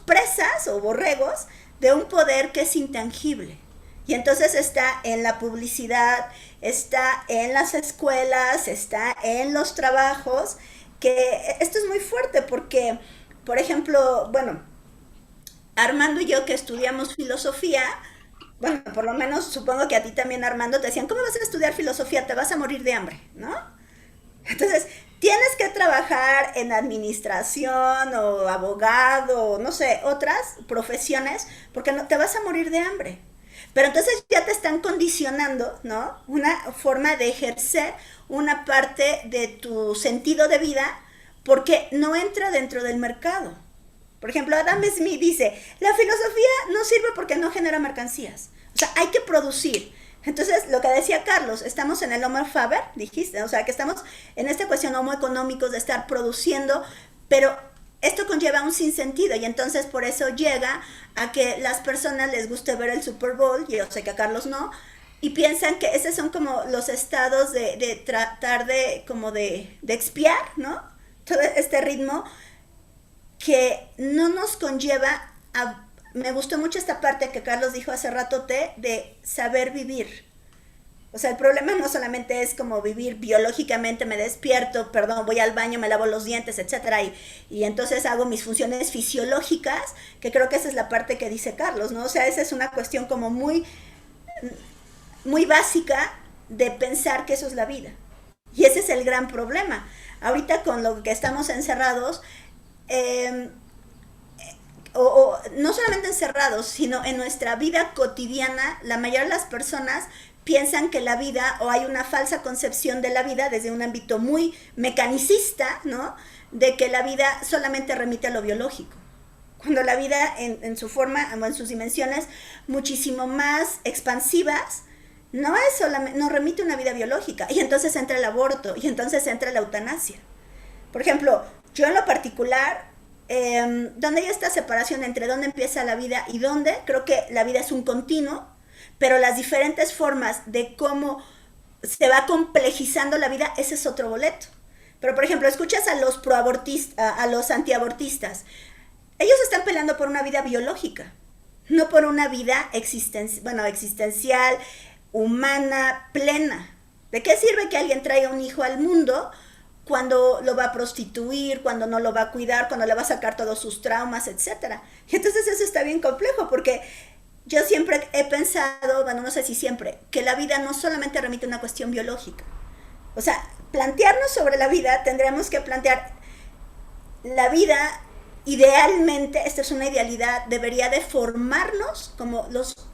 presas o borregos de un poder que es intangible. Y entonces está en la publicidad, está en las escuelas, está en los trabajos, que esto es muy fuerte porque, por ejemplo, bueno, Armando y yo que estudiamos filosofía, bueno, por lo menos supongo que a ti también, Armando, te decían, ¿cómo vas a estudiar filosofía? Te vas a morir de hambre, ¿no? Entonces, tienes que trabajar en administración o abogado, o no sé, otras profesiones, porque no, te vas a morir de hambre. Pero entonces ya te están condicionando, ¿no?, una forma de ejercer una parte de tu sentido de vida porque no entra dentro del mercado. Por ejemplo, Adam Smith dice, la filosofía no sirve porque no genera mercancías. O sea, hay que producir. Entonces, lo que decía Carlos, estamos en el Homo Faber, dijiste, o sea, que estamos en esta cuestión homo económicos de estar produciendo, pero esto conlleva un sinsentido y entonces por eso llega a que las personas les guste ver el Super Bowl, y yo sé que a Carlos no, y piensan que esos son como los estados de tratar de expiar, ¿no?, todo este ritmo que no nos conlleva a... Me gustó mucho esta parte que Carlos dijo hace rato, de saber vivir. O sea, el problema no solamente es como vivir biológicamente, me despierto, voy al baño, me lavo los dientes, etcétera, y entonces hago mis funciones fisiológicas, que creo que esa es la parte que dice Carlos, ¿no? O sea, esa es una cuestión como muy, muy básica de pensar que eso es la vida. Y ese es el gran problema. Ahorita con lo que estamos encerrados, no solamente encerrados, sino en nuestra vida cotidiana, la mayoría de las personas piensan que la vida, o hay una falsa concepción de la vida desde un ámbito muy mecanicista, ¿no?, de que la vida solamente remite a lo biológico, cuando la vida en su forma o en sus dimensiones muchísimo más expansivas no remite a una vida biológica, y entonces entra el aborto, y entonces entra la eutanasia. Por ejemplo, yo en lo particular, donde hay esta separación entre dónde empieza la vida y dónde, creo que la vida es un continuo, pero las diferentes formas de cómo se va complejizando la vida, ese es otro boleto. Pero, por ejemplo, escuchas a los a los antiabortistas. Ellos están peleando por una vida biológica, no por una vida existencial, humana, plena. ¿De qué sirve que alguien traiga un hijo al mundo cuando lo va a prostituir, cuando no lo va a cuidar, cuando le va a sacar todos sus traumas, etcétera? Y entonces eso está bien complejo, porque yo siempre he pensado, bueno, no sé si siempre, que la vida no solamente remite a una cuestión biológica. O sea, plantearnos sobre la vida, tendremos que plantear la vida idealmente, esta es una idealidad, debería de formarnos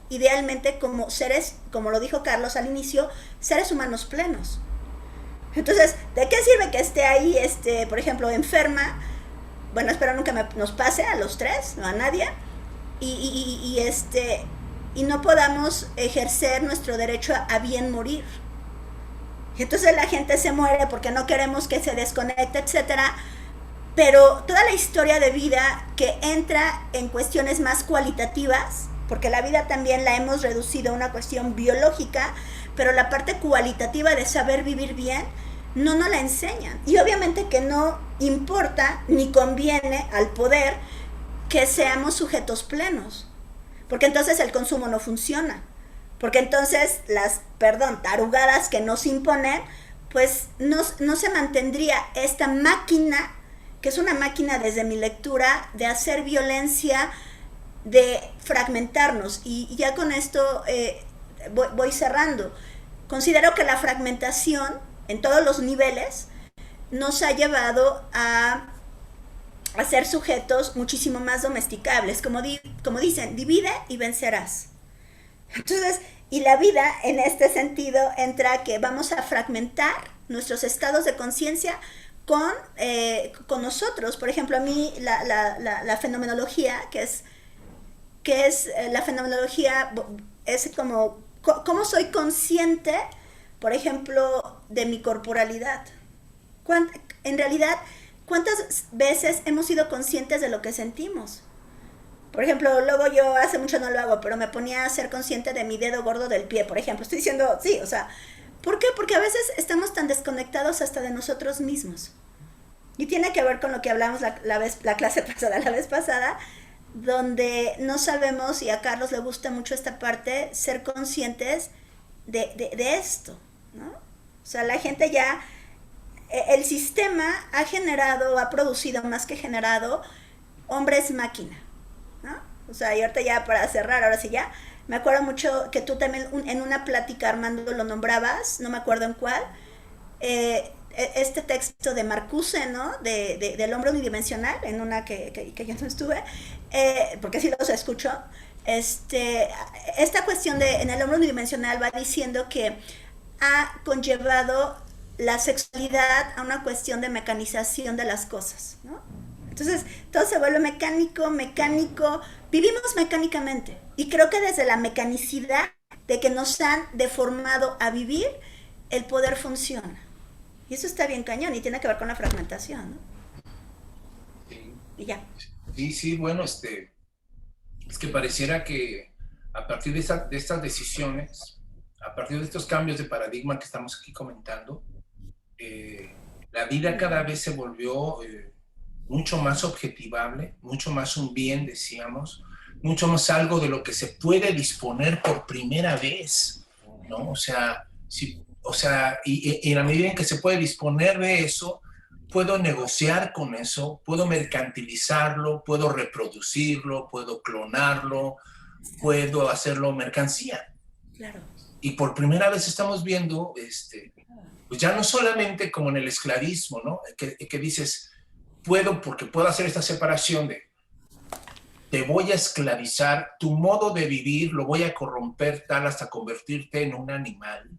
idealmente como seres, como lo dijo Carlos al inicio, seres humanos plenos. Entonces, ¿de qué sirve que esté ahí, por ejemplo, enferma? Bueno, espero nunca nos pase a los tres, no a nadie, y no podamos ejercer nuestro derecho a bien morir. Y entonces la gente se muere porque no queremos que se desconecte, etcétera. Pero toda la historia de vida que entra en cuestiones más cualitativas, porque la vida también la hemos reducido a una cuestión biológica, pero la parte cualitativa de saber vivir bien, no nos la enseñan. Y obviamente que no importa ni conviene al poder que seamos sujetos plenos, porque entonces el consumo no funciona, porque entonces las tarugadas que nos imponen, pues no se mantendría esta máquina, que es una máquina desde mi lectura, de hacer violencia, de fragmentarnos. Y ya con esto voy cerrando. Considero que la fragmentación en todos los niveles nos ha llevado a ser sujetos muchísimo más domesticables. Como dicen, divide y vencerás. Entonces, y la vida en este sentido entra que vamos a fragmentar nuestros estados de conciencia con nosotros. Por ejemplo, a mí la fenomenología, que es la fenomenología, es como cómo soy consciente, por ejemplo, de mi corporalidad. En realidad, ¿cuántas veces hemos sido conscientes de lo que sentimos? Por ejemplo, luego yo hace mucho no lo hago, pero me ponía a ser consciente de mi dedo gordo del pie, por ejemplo. Estoy diciendo, sí, o sea, ¿por qué? Porque a veces estamos tan desconectados hasta de nosotros mismos. Y tiene que ver con lo que hablamos la clase pasada, la vez pasada, donde no sabemos, y a Carlos le gusta mucho esta parte, ser conscientes de esto, ¿no? O sea, la gente ya, el sistema ha producido más que generado hombres máquina, ¿no? O sea, y ahorita ya para cerrar, ahora sí ya, me acuerdo mucho que tú también en una plática, Armando, lo nombrabas, no me acuerdo en cuál, este texto de Marcuse, ¿no? Del hombre unidimensional, en una que yo no estuve, porque sí los escucho. Esta cuestión en el hombre unidimensional va diciendo que ha conllevado la sexualidad a una cuestión de mecanización de las cosas, ¿no? Entonces, todo se vuelve mecánico, vivimos mecánicamente. Y creo que desde la mecanicidad de que nos han deformado a vivir, el poder funciona. Y eso está bien cañón y tiene que ver con la fragmentación, ¿no? Sí. Y ya. Sí, bueno, es que pareciera que a partir de estas decisiones, a partir de estos cambios de paradigma que estamos aquí comentando, la vida cada vez se volvió mucho más objetivable, mucho más un bien, decíamos, mucho más algo de lo que se puede disponer por primera vez, ¿no? O sea, y en la medida en que se puede disponer de eso, puedo negociar con eso, puedo mercantilizarlo, puedo reproducirlo, puedo clonarlo, puedo hacerlo mercancía. Claro. Y por primera vez estamos viendo, pues ya no solamente como en el esclavismo, ¿no? Que dices, porque puedo hacer esta separación de te voy a esclavizar, tu modo de vivir lo voy a corromper tal hasta convertirte en un animal.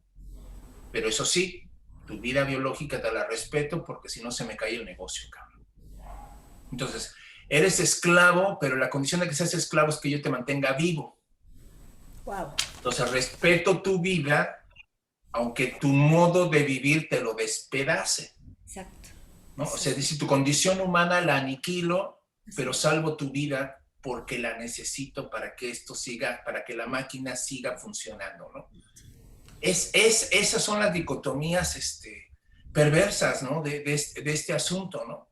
Pero eso sí, tu vida biológica te la respeto porque si no se me cae el negocio, cabrón. Entonces, eres esclavo, pero la condición de que seas esclavo es que yo te mantenga vivo. Wow. Entonces, respeto tu vida, aunque tu modo de vivir te lo despedace. Exacto. ¿No? O sea, si tu condición humana la aniquilo, pero salvo tu vida porque la necesito para que esto siga, para que la máquina siga funcionando, ¿no? Esas son las dicotomías perversas, ¿no? de este asunto, ¿no?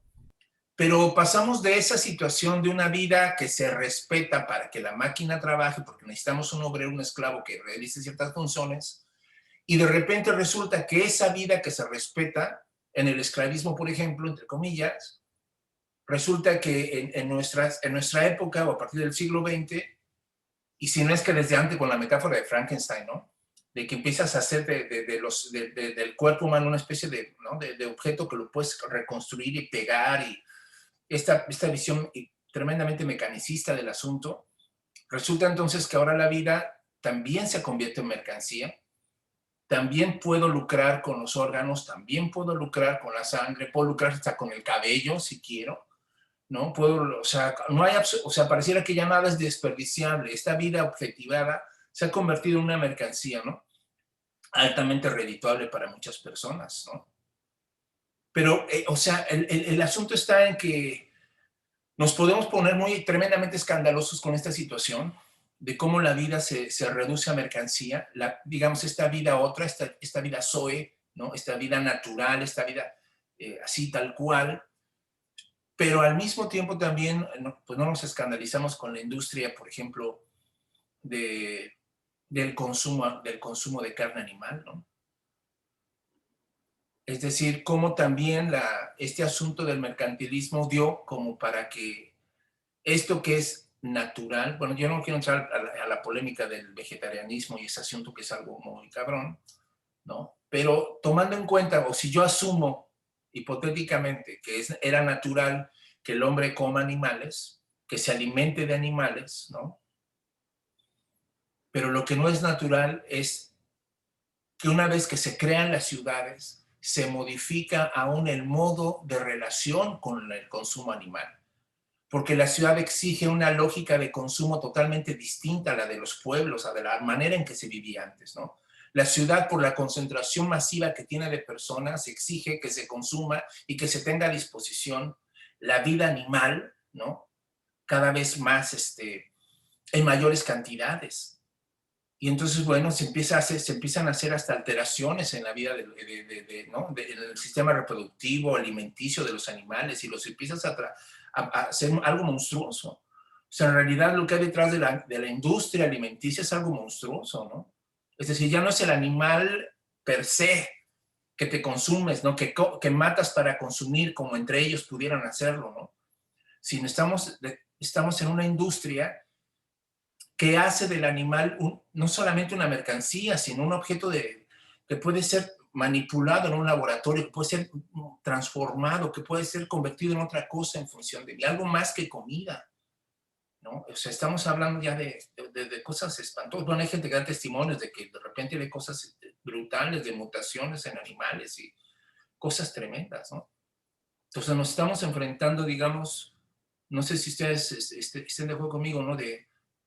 Pero pasamos de esa situación de una vida que se respeta para que la máquina trabaje, porque necesitamos un obrero, un esclavo que realice ciertas funciones, y de repente resulta que esa vida que se respeta, en el esclavismo, por ejemplo, entre comillas, resulta que en nuestra época, o a partir del siglo XX, y si no es que desde antes con la metáfora de Frankenstein, ¿no? De que empiezas a hacer del cuerpo humano una especie ¿no? de objeto que lo puedes reconstruir y pegar, y esta visión tremendamente mecanicista del asunto, resulta entonces que ahora la vida también se convierte en mercancía, también puedo lucrar con los órganos, también puedo lucrar con la sangre, puedo lucrar hasta con el cabello si quiero, ¿no? O sea, pareciera que ya nada es desperdiciable. Esta vida objetivada se ha convertido en una mercancía, ¿no? Altamente redituable para muchas personas, ¿no? Pero, o sea, el asunto está en que nos podemos poner tremendamente escandalosos con esta situación de cómo la vida se reduce a mercancía, digamos, esta vida esta vida zoe, ¿no? Esta vida natural, esta vida así tal cual, pero al mismo tiempo también pues no nos escandalizamos con la industria, por ejemplo, del consumo de carne animal, ¿no? Es decir, cómo también este asunto del mercantilismo dio como para que esto que es natural, bueno, yo no quiero entrar a la polémica del vegetarianismo y ese asunto que es algo muy cabrón, ¿no? Pero tomando en cuenta, o si yo asumo hipotéticamente que era natural que el hombre coma animales, que se alimente de animales, ¿no? Pero lo que no es natural es que una vez que se crean las ciudades, se modifica aún el modo de relación con el consumo animal. Porque la ciudad exige una lógica de consumo totalmente distinta a la de los pueblos, a de la manera en que se vivía antes, ¿no? La ciudad, por la concentración masiva que tiene de personas, exige que se consuma y que se tenga a disposición la vida animal, ¿no? Cada vez más en mayores cantidades. Y entonces, bueno, se empiezan a hacer hasta alteraciones en la vida ¿no? del sistema reproductivo, alimenticio de los animales, y los empiezas a hacer algo monstruoso. O sea, en realidad lo que hay detrás de la industria alimenticia es algo monstruoso, ¿no? Es decir, ya no es el animal per se que te consumes, ¿no? Que matas para consumir como entre ellos pudieran hacerlo, ¿no? Sino estamos en una industria que hace del animal no solamente una mercancía, sino un objeto que puede ser manipulado en un laboratorio, que puede ser transformado, que puede ser convertido en otra cosa en función de algo más que comida, ¿no? O sea, estamos hablando ya de cosas espantosas. Bueno, hay gente que da testimonios de que de repente hay cosas brutales, de mutaciones en animales y cosas tremendas, ¿no? Entonces nos estamos enfrentando, digamos, no sé si ustedes estén de acuerdo conmigo, ¿no?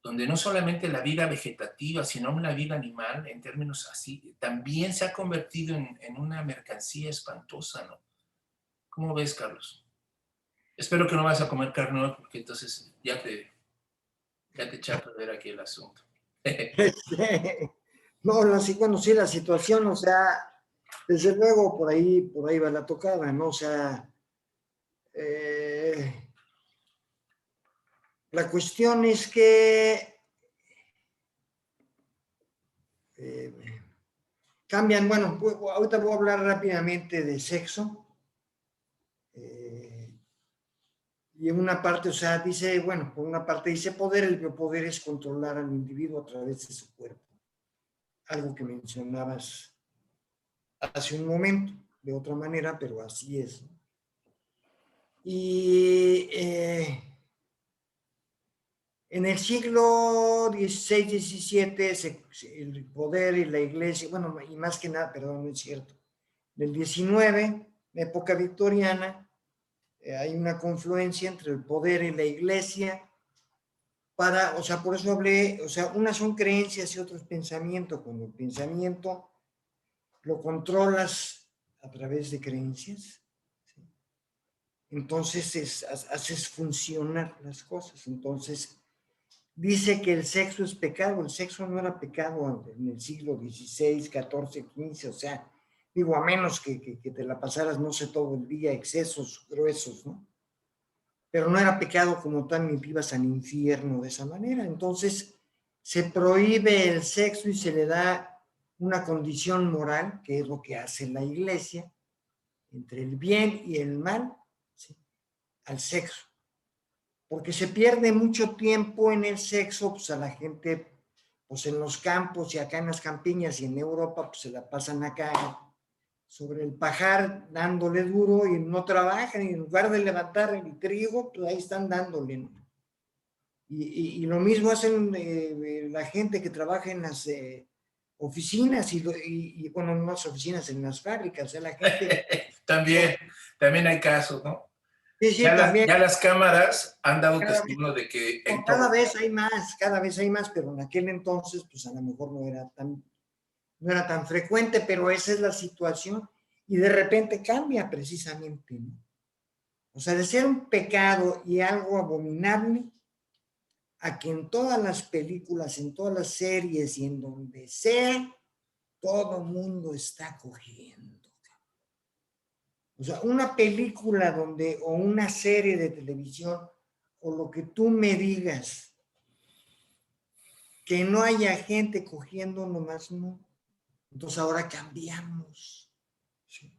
Donde no solamente la vida vegetativa, sino la vida animal, en términos así, también se ha convertido en una mercancía espantosa, ¿no? ¿Cómo ves, Carlos? Espero que no vas a comer carne hoy, porque entonces ya te eché a perder aquí el asunto. No, bueno, sí, la situación, o sea, desde luego por ahí va la tocada, ¿no? O sea, la cuestión es que cambian, bueno, ahorita voy a hablar rápidamente de sexo. Y en una parte, o sea, dice, bueno, por una parte dice poder, el biopoder es controlar al individuo a través de su cuerpo. Algo que mencionabas hace un momento, de otra manera, pero así es. Y en el siglo XVI, XVII, el poder y la iglesia, bueno, y más que nada, perdón, no es cierto, del XIX, la época victoriana, hay una confluencia entre el poder y la iglesia o sea, por eso hablé, o sea, unas son creencias y otros pensamiento. Cuando el pensamiento lo controlas a través de creencias, ¿sí? Entonces haces funcionar las cosas. Entonces, dice que el sexo es pecado. El sexo no era pecado en el siglo XVI, XIV, XV, o sea, digo, a menos que te la pasaras, no sé, todo el día, excesos gruesos, ¿no? Pero no era pecado como tal, ni te ibas al infierno de esa manera. Entonces, se prohíbe el sexo y se le da una condición moral, que es lo que hace la iglesia, entre el bien y el mal, ¿sí? Al sexo. Porque se pierde mucho tiempo en el sexo, pues a la gente, pues en los campos y acá en las campiñas y en Europa, pues se la pasan acá sobre el pajar dándole duro y no trabajan, y en lugar de levantar el trigo, pues ahí están dándole, ¿no? Y lo mismo hacen la gente que trabaja en las oficinas y, bueno, no las oficinas, en las fábricas, o sea, la gente... también hay casos, ¿no? Sí, sí, también. Ya las cámaras han dado testimonio de que... Cada vez hay más, pero en aquel entonces, pues a lo mejor no era tan frecuente, pero esa es la situación y de repente cambia precisamente, ¿no? O sea, de ser un pecado y algo abominable a que en todas las películas, en todas las series y en donde sea, todo mundo está cogiendo. O sea, una película o una serie de televisión o lo que tú me digas, que no haya gente cogiendo, nomás no. Entonces ahora cambiamos. ¿Sí?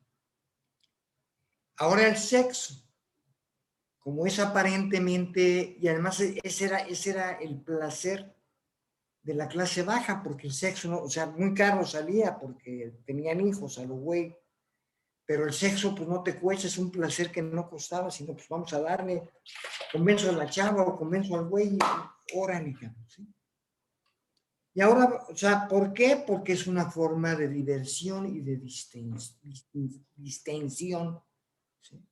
Ahora el sexo, como es aparentemente, y además ese era el placer de la clase baja, porque el sexo, no, o sea, muy caro salía porque tenían hijos a lo güey, pero el sexo pues no te cuesta, es un placer que no costaba, sino pues vamos a darle, convenzo a la chava o convenzo al güey, órale, ¿sí? Y ahora, o sea, ¿por qué? Porque es una forma de diversión y de distensión, ¿sí?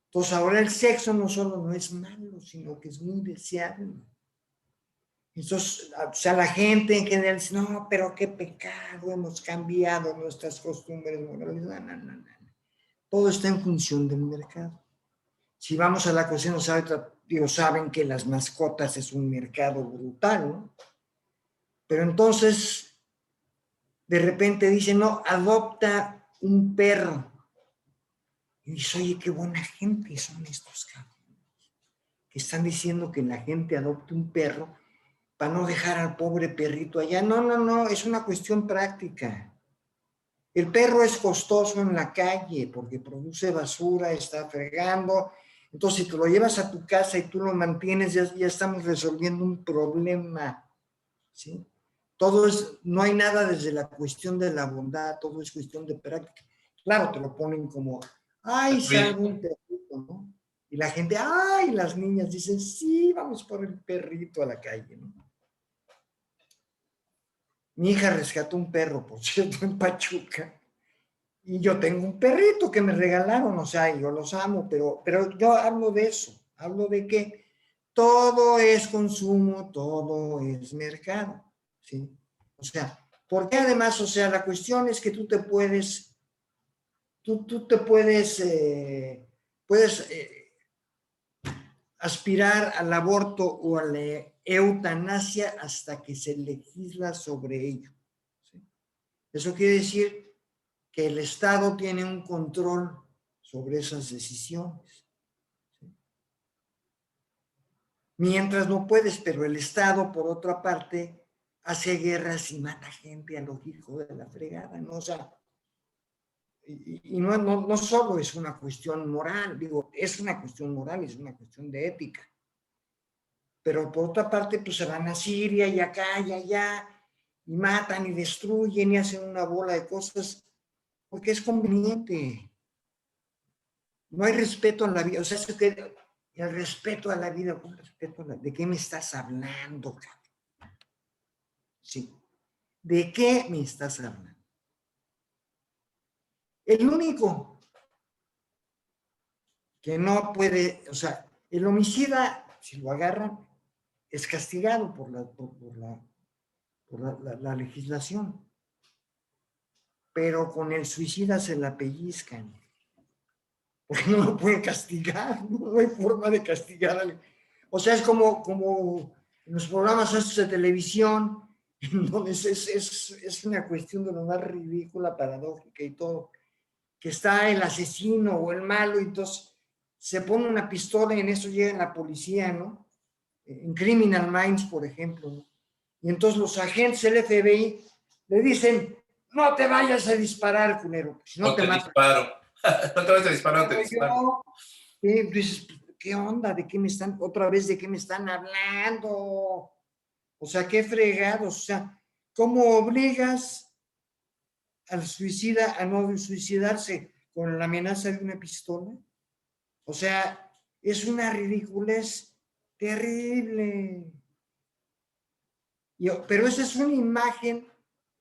Entonces ahora el sexo no solo no es malo, sino que es muy deseable. Entonces, o sea, la gente en general dice, no, pero qué pecado, hemos cambiado nuestras costumbres morales. No, no, no, no. Todo está en función del mercado. Si vamos a la cocina, saben que las mascotas es un mercado brutal, ¿no? Pero entonces, de repente dicen, no, adopta un perro. Y dice, oye, qué buena gente son estos cabrones, que están diciendo que la gente adopte un perro para no dejar al pobre perrito allá. No, no, no, es una cuestión práctica. El perro es costoso en la calle porque produce basura, está fregando. Entonces, si te lo llevas a tu casa y tú lo mantienes, ya estamos resolviendo un problema, ¿sí? Todo es, no hay nada desde la cuestión de la bondad, todo es cuestión de práctica. Claro, te lo ponen como, ay, salgo un perrito, ¿no? Y la gente, ay, las niñas dicen, sí, vamos por el perrito a la calle, ¿no? Mi hija rescató un perro, por cierto, en Pachuca. Y yo tengo un perrito que me regalaron, o sea, yo los amo, pero yo hablo de eso, hablo de que todo es consumo, todo es mercado, ¿sí? O sea, porque además, o sea, la cuestión es que tú te puedes, puedes aspirar al aborto o a la eutanasia hasta que se legisla sobre ello, ¿sí? Eso quiere decir que el Estado tiene un control sobre esas decisiones, ¿sí? Mientras no puedes, pero el Estado, por otra parte, hace guerras y mata gente a los hijos de la fregada, ¿no? O sea, y no solo es una cuestión moral, digo, es una cuestión moral, es una cuestión de ética. Pero por otra parte, pues se van a Siria y acá y allá, y matan y destruyen y hacen una bola de cosas, porque es conveniente. No hay respeto a la vida, o sea, el respeto a la vida, el respeto a la, ¿de qué me estás hablando, cabrón? Sí, ¿de qué me estás hablando? El único que no puede, o sea, el homicida, si lo agarran, es castigado por la legislación, pero con el suicida se la pellizcan, porque no lo pueden castigar, no hay forma de castigar. O sea, es como en los programas estos de televisión, donde es una cuestión de lo más ridícula, paradójica y todo, que está el asesino o el malo, y entonces se pone una pistola y en eso llega la policía, ¿no? En Criminal Minds, por ejemplo, ¿no? Y entonces los agentes del FBI le dicen, no te vayas a disparar, culero, si no te mato. Disparo. No te vayas a disparar, no te disparo. Dices, ¿qué onda? ¿De qué me están, otra vez, de qué me están hablando? O sea, qué fregados, o sea, ¿cómo obligas al suicida a no suicidarse con la amenaza de una pistola? O sea, es una ridiculez terrible. Pero esa es una imagen,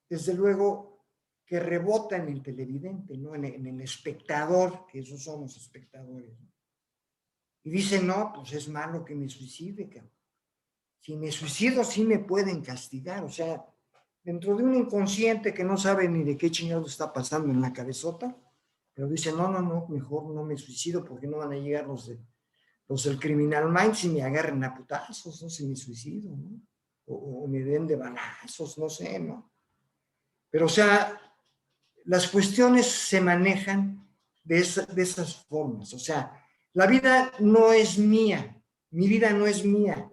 desde luego, que rebota en el televidente, ¿no? En el espectador, que esos somos espectadores, ¿no? Y dice, no, pues es malo que me suicide, cabrón. Si me suicido, sí me pueden castigar. O sea, dentro de un inconsciente que no sabe ni de qué chingado está pasando en la cabezota, pero dice, no, mejor no me suicido porque no van a llegar los del Criminal Minds y me agarren a putazos, no sé, me suicido, ¿no? O me den de balazos, no sé, ¿no? Pero, o sea, las cuestiones se manejan de esas formas. O sea, la vida no es mía, mi vida no es mía.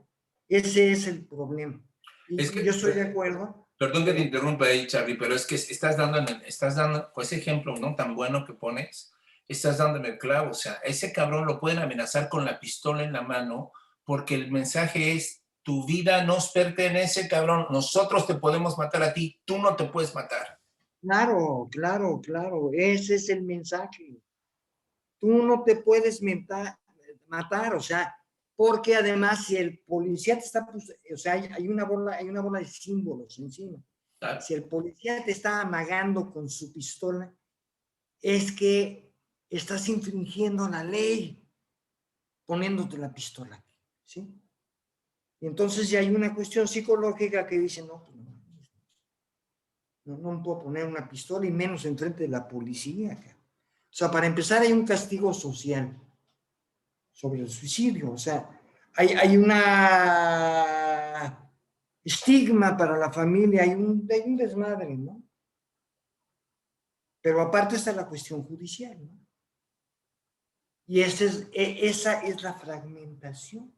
Ese es el problema. Y Es que, yo estoy de acuerdo. Perdón que te interrumpa ahí, Charlie, pero es que estás dando con ese ejemplo, ¿no?, tan bueno que pones, estás dándome el clavo. O sea, ese cabrón lo pueden amenazar con la pistola en la mano porque el mensaje es: tu vida nos pertenece, cabrón. Nosotros te podemos matar a ti, tú no te puedes matar. Claro, claro, claro. Ese es el mensaje. Tú no te puedes matar, o sea, porque además si el policía te está, o sea, hay una bola de símbolos encima. Claro. Si el policía te está amagando con su pistola, es que estás infringiendo la ley poniéndote la pistola, ¿sí? Y entonces ya hay una cuestión psicológica que dice, no, pues no me puedo poner una pistola y menos enfrente de la policía. O sea, para empezar hay un castigo social sobre el suicidio, o sea, hay una estigma para la familia, hay un desmadre, ¿no? Pero aparte está la cuestión judicial, ¿no? Y esa es la fragmentación.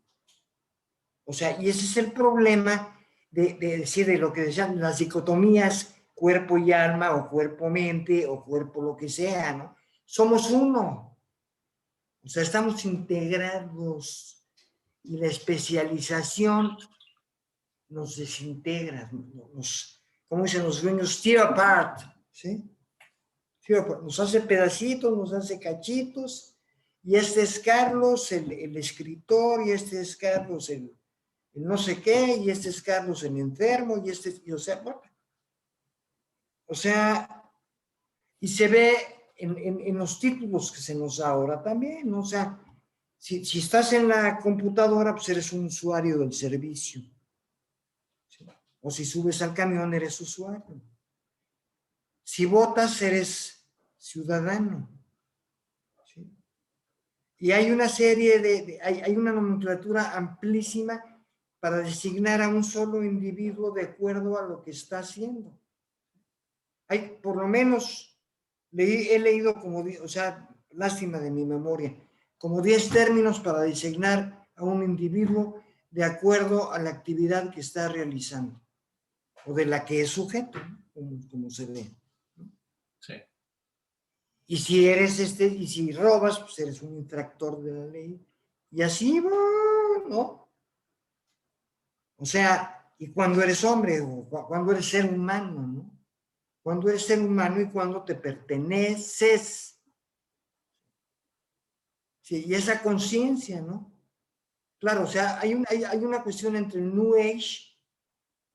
O sea, y ese es el problema de decir, de lo que decían las dicotomías cuerpo y alma, o cuerpo-mente, o cuerpo lo que sea, ¿no? Somos uno. O sea, estamos integrados y la especialización nos desintegra, como dicen los dueños, tear apart, ¿sí? Nos hace pedacitos, nos hace cachitos, y este es Carlos, el escritor, y este es Carlos, el no sé qué, y este es Carlos, el enfermo, y este, y, o sea, y se ve en los títulos que se nos da ahora también, ¿no? O sea, si estás en la computadora, pues eres un usuario del servicio, ¿sí? O si subes al camión, eres usuario. Si votas, eres ciudadano, ¿sí? Y hay una serie hay una nomenclatura amplísima para designar a un solo individuo de acuerdo a lo que está haciendo. Hay, por lo menos, he leído como, o sea, lástima de mi memoria, como 10 términos para designar a un individuo de acuerdo a la actividad que está realizando, o de la que es sujeto, ¿no? Como se ve. Sí. Y si eres y si robas, pues eres un infractor de la ley. Y así va, ¿no? O sea, y cuando eres hombre, o cuando eres ser humano, ¿no? Cuando eres ser humano y cuando te perteneces. Sí, y esa conciencia, ¿no? Claro, o sea, hay una cuestión entre el New Age,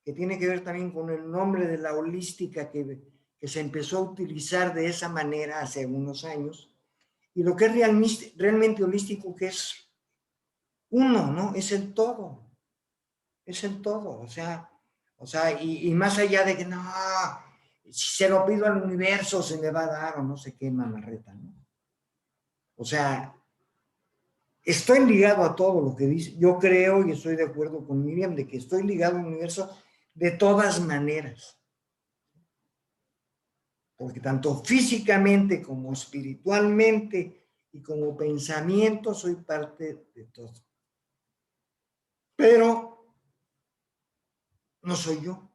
que tiene que ver también con el nombre de la holística que se empezó a utilizar de esa manera hace unos años, y lo que es realmente holístico, que es uno, ¿no? Es el todo. Es el todo. O sea, y más allá de que no, si se lo pido al universo se me va a dar, o no sé qué mamarreta, ¿no? O sea, estoy ligado a todo lo que dice. Yo creo y estoy de acuerdo con Miriam de que estoy ligado al universo de todas maneras. Porque tanto físicamente como espiritualmente y como pensamiento soy parte de todo. Pero no soy yo.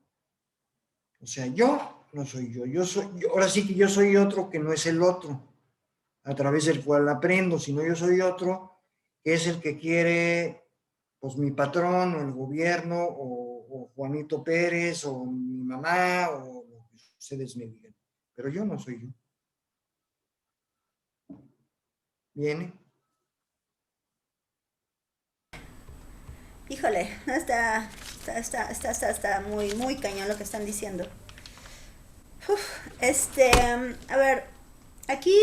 O sea, yo no soy yo. Ahora sí que yo soy otro que no es el otro, a través del cual aprendo, sino yo soy otro que es el que quiere, pues, mi patrón, o el gobierno, o Juanito Pérez, o mi mamá, o lo que ustedes me digan. Pero yo no soy yo. ¿Viene? Híjole, está muy, muy cañón lo que están diciendo. A ver, aquí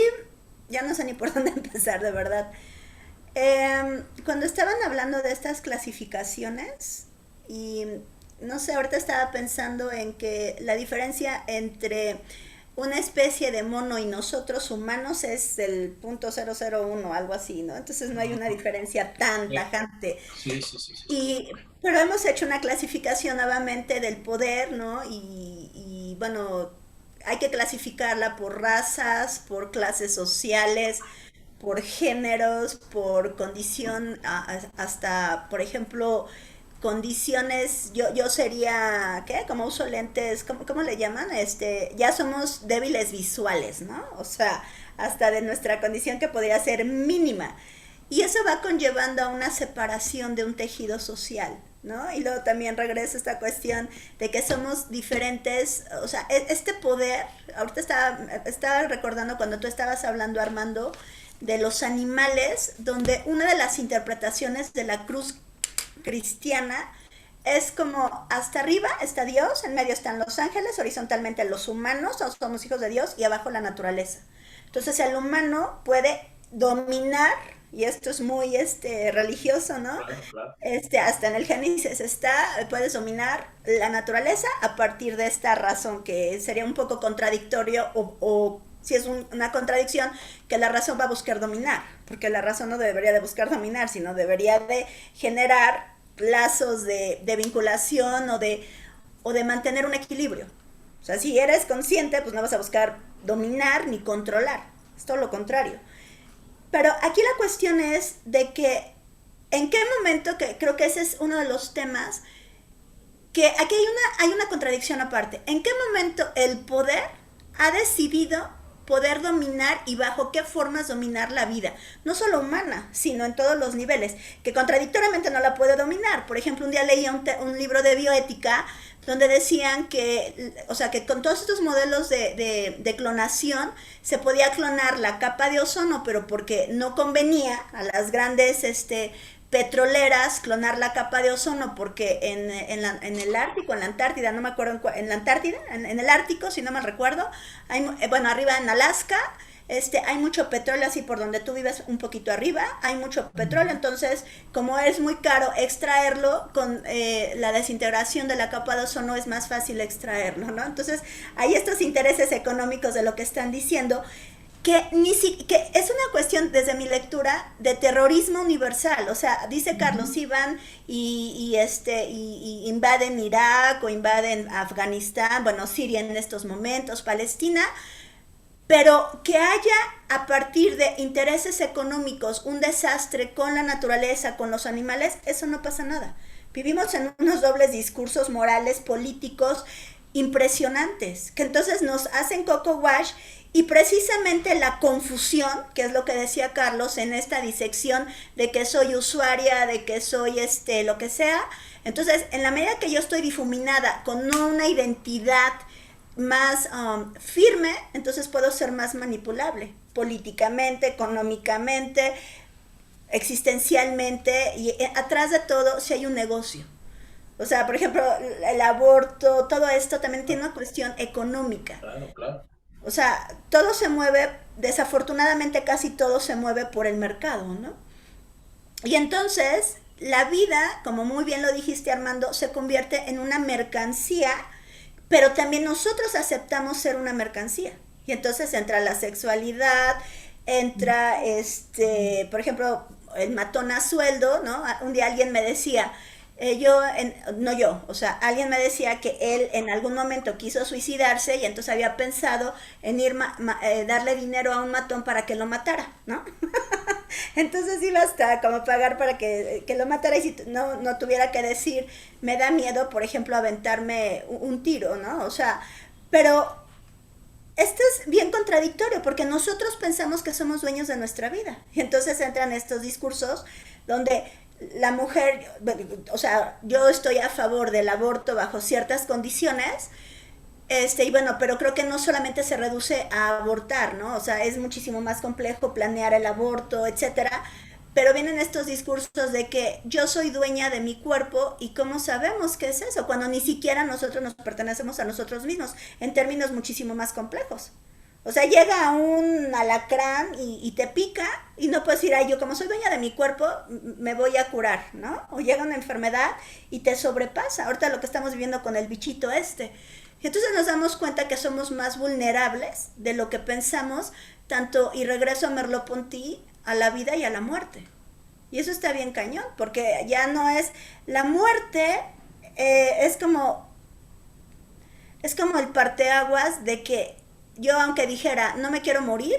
ya no sé ni por dónde empezar, de verdad. Cuando estaban hablando de estas clasificaciones, y no sé, ahorita estaba pensando en que la diferencia entre una especie de mono y nosotros humanos es el .001, algo así, ¿no? Entonces no hay una diferencia tan tajante. Sí, sí, sí, sí. Pero hemos hecho una clasificación nuevamente del poder, ¿no? Bueno, hay que clasificarla por razas, por clases sociales, por géneros, por condición, hasta, por ejemplo, condiciones, yo sería, ¿qué? Como uso lentes, ¿cómo le llaman? Ya somos débiles visuales, ¿no? O sea, hasta de nuestra condición que podría ser mínima. Y eso va conllevando a una separación de un tejido social, ¿no? Y luego también regresa esta cuestión de que somos diferentes, o sea, este poder, ahorita estaba recordando cuando tú estabas hablando, Armando, de los animales, donde una de las interpretaciones de la cruz cristiana es como hasta arriba está Dios, en medio están los ángeles, horizontalmente los humanos, somos hijos de Dios, y abajo la naturaleza. Entonces el humano puede dominar, y esto es muy religioso, ¿no? Claro, claro. Hasta en el Génesis puedes dominar la naturaleza a partir de esta razón, que sería un poco contradictorio, o si es una contradicción, que la razón va a buscar dominar, porque la razón no debería de buscar dominar, sino debería de generar lazos de vinculación o de mantener un equilibrio. O sea, si eres consciente, pues no vas a buscar dominar ni controlar, es todo lo contrario. Pero aquí la cuestión es de que en qué momento, que creo que ese es uno de los temas, que aquí hay una contradicción aparte. ¿En qué momento el poder ha decidido poder dominar y bajo qué formas dominar la vida? No solo humana, sino en todos los niveles, que contradictoriamente no la puede dominar. Por ejemplo, un día leía un libro de bioética donde decían que, o sea, que con todos estos modelos de clonación se podía clonar la capa de ozono, pero porque no convenía a las grandes petroleras clonar la capa de ozono, porque en el Ártico, en la Antártida, no me acuerdo, en la Antártida, en el Ártico, si no mal recuerdo, bueno, arriba en Alaska, hay mucho petróleo, así por donde tú vives un poquito arriba, hay mucho petróleo, entonces como es muy caro extraerlo, con la desintegración de la capa de ozono es más fácil extraerlo, ¿no? Entonces hay estos intereses económicos de lo que están diciendo, que es una cuestión, desde mi lectura, de terrorismo universal. O sea, dice Carlos, Iván y invaden Irak o invaden Afganistán, bueno, Siria en estos momentos, Palestina, pero que haya a partir de intereses económicos un desastre con la naturaleza, con los animales, eso no pasa nada. Vivimos en unos dobles discursos morales, políticos, impresionantes, que entonces nos hacen coco wash. Y precisamente la confusión, que es lo que decía Carlos, en esta disección de que soy usuaria, de que soy lo que sea, entonces en la medida que yo estoy difuminada con no una identidad más firme, entonces puedo ser más manipulable, políticamente, económicamente, existencialmente, y atrás de todo si hay un negocio. O sea, por ejemplo, el aborto, todo esto también tiene una cuestión económica. Claro, claro. O sea, todo se mueve, desafortunadamente casi todo se mueve por el mercado, ¿no? Y entonces la vida, como muy bien lo dijiste, Armando, se convierte en una mercancía, pero también nosotros aceptamos ser una mercancía. Y entonces entra la sexualidad, entra, por ejemplo, el matón a sueldo, ¿no? Un día alguien me decía, o sea, alguien me decía que él en algún momento quiso suicidarse y entonces había pensado en darle dinero a un matón para que lo matara, ¿no? Entonces iba hasta como pagar para que lo matara, y si no tuviera que decir, me da miedo, por ejemplo, aventarme un tiro, ¿no? O sea, pero esto es bien contradictorio porque nosotros pensamos que somos dueños de nuestra vida, y entonces entran estos discursos donde la mujer, o sea, yo estoy a favor del aborto bajo ciertas condiciones, y bueno, pero creo que no solamente se reduce a abortar, ¿no? O sea, es muchísimo más complejo planear el aborto, etcétera, pero vienen estos discursos de que yo soy dueña de mi cuerpo, y ¿cómo sabemos qué es eso? Cuando ni siquiera nosotros nos pertenecemos a nosotros mismos, en términos muchísimo más complejos. O sea, llega un alacrán y te pica, y no puedes decir, ay, yo como soy dueña de mi cuerpo, me voy a curar, ¿no? O llega una enfermedad y te sobrepasa. Ahorita lo que estamos viviendo con el bichito Y entonces nos damos cuenta que somos más vulnerables de lo que pensamos, y regreso a Merleau-Ponty, a la vida y a la muerte. Y eso está bien cañón, porque ya no es, la muerte es como el parteaguas de que yo, aunque dijera, no me quiero morir,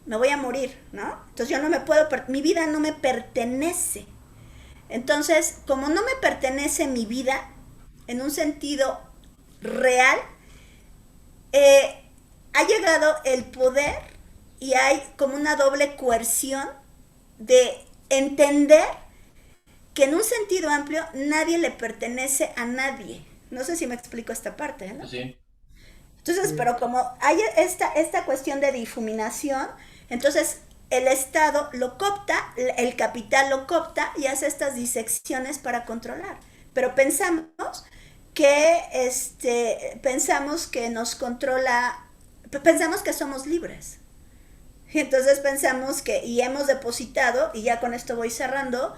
me voy a morir, ¿no? Entonces yo no me puedo, mi vida no me pertenece. Entonces, como no me pertenece mi vida, en un sentido real, ha llegado el poder y hay como una doble coerción de entender que en un sentido amplio nadie le pertenece a nadie. No sé si me explico esta parte, ¿no? Sí. Entonces, pero como hay esta cuestión de difuminación, entonces el Estado lo coopta, el capital lo coopta y hace estas disecciones para controlar. Pero pensamos que nos controla, pensamos que somos libres. Y entonces pensamos y hemos depositado, y ya con esto voy cerrando,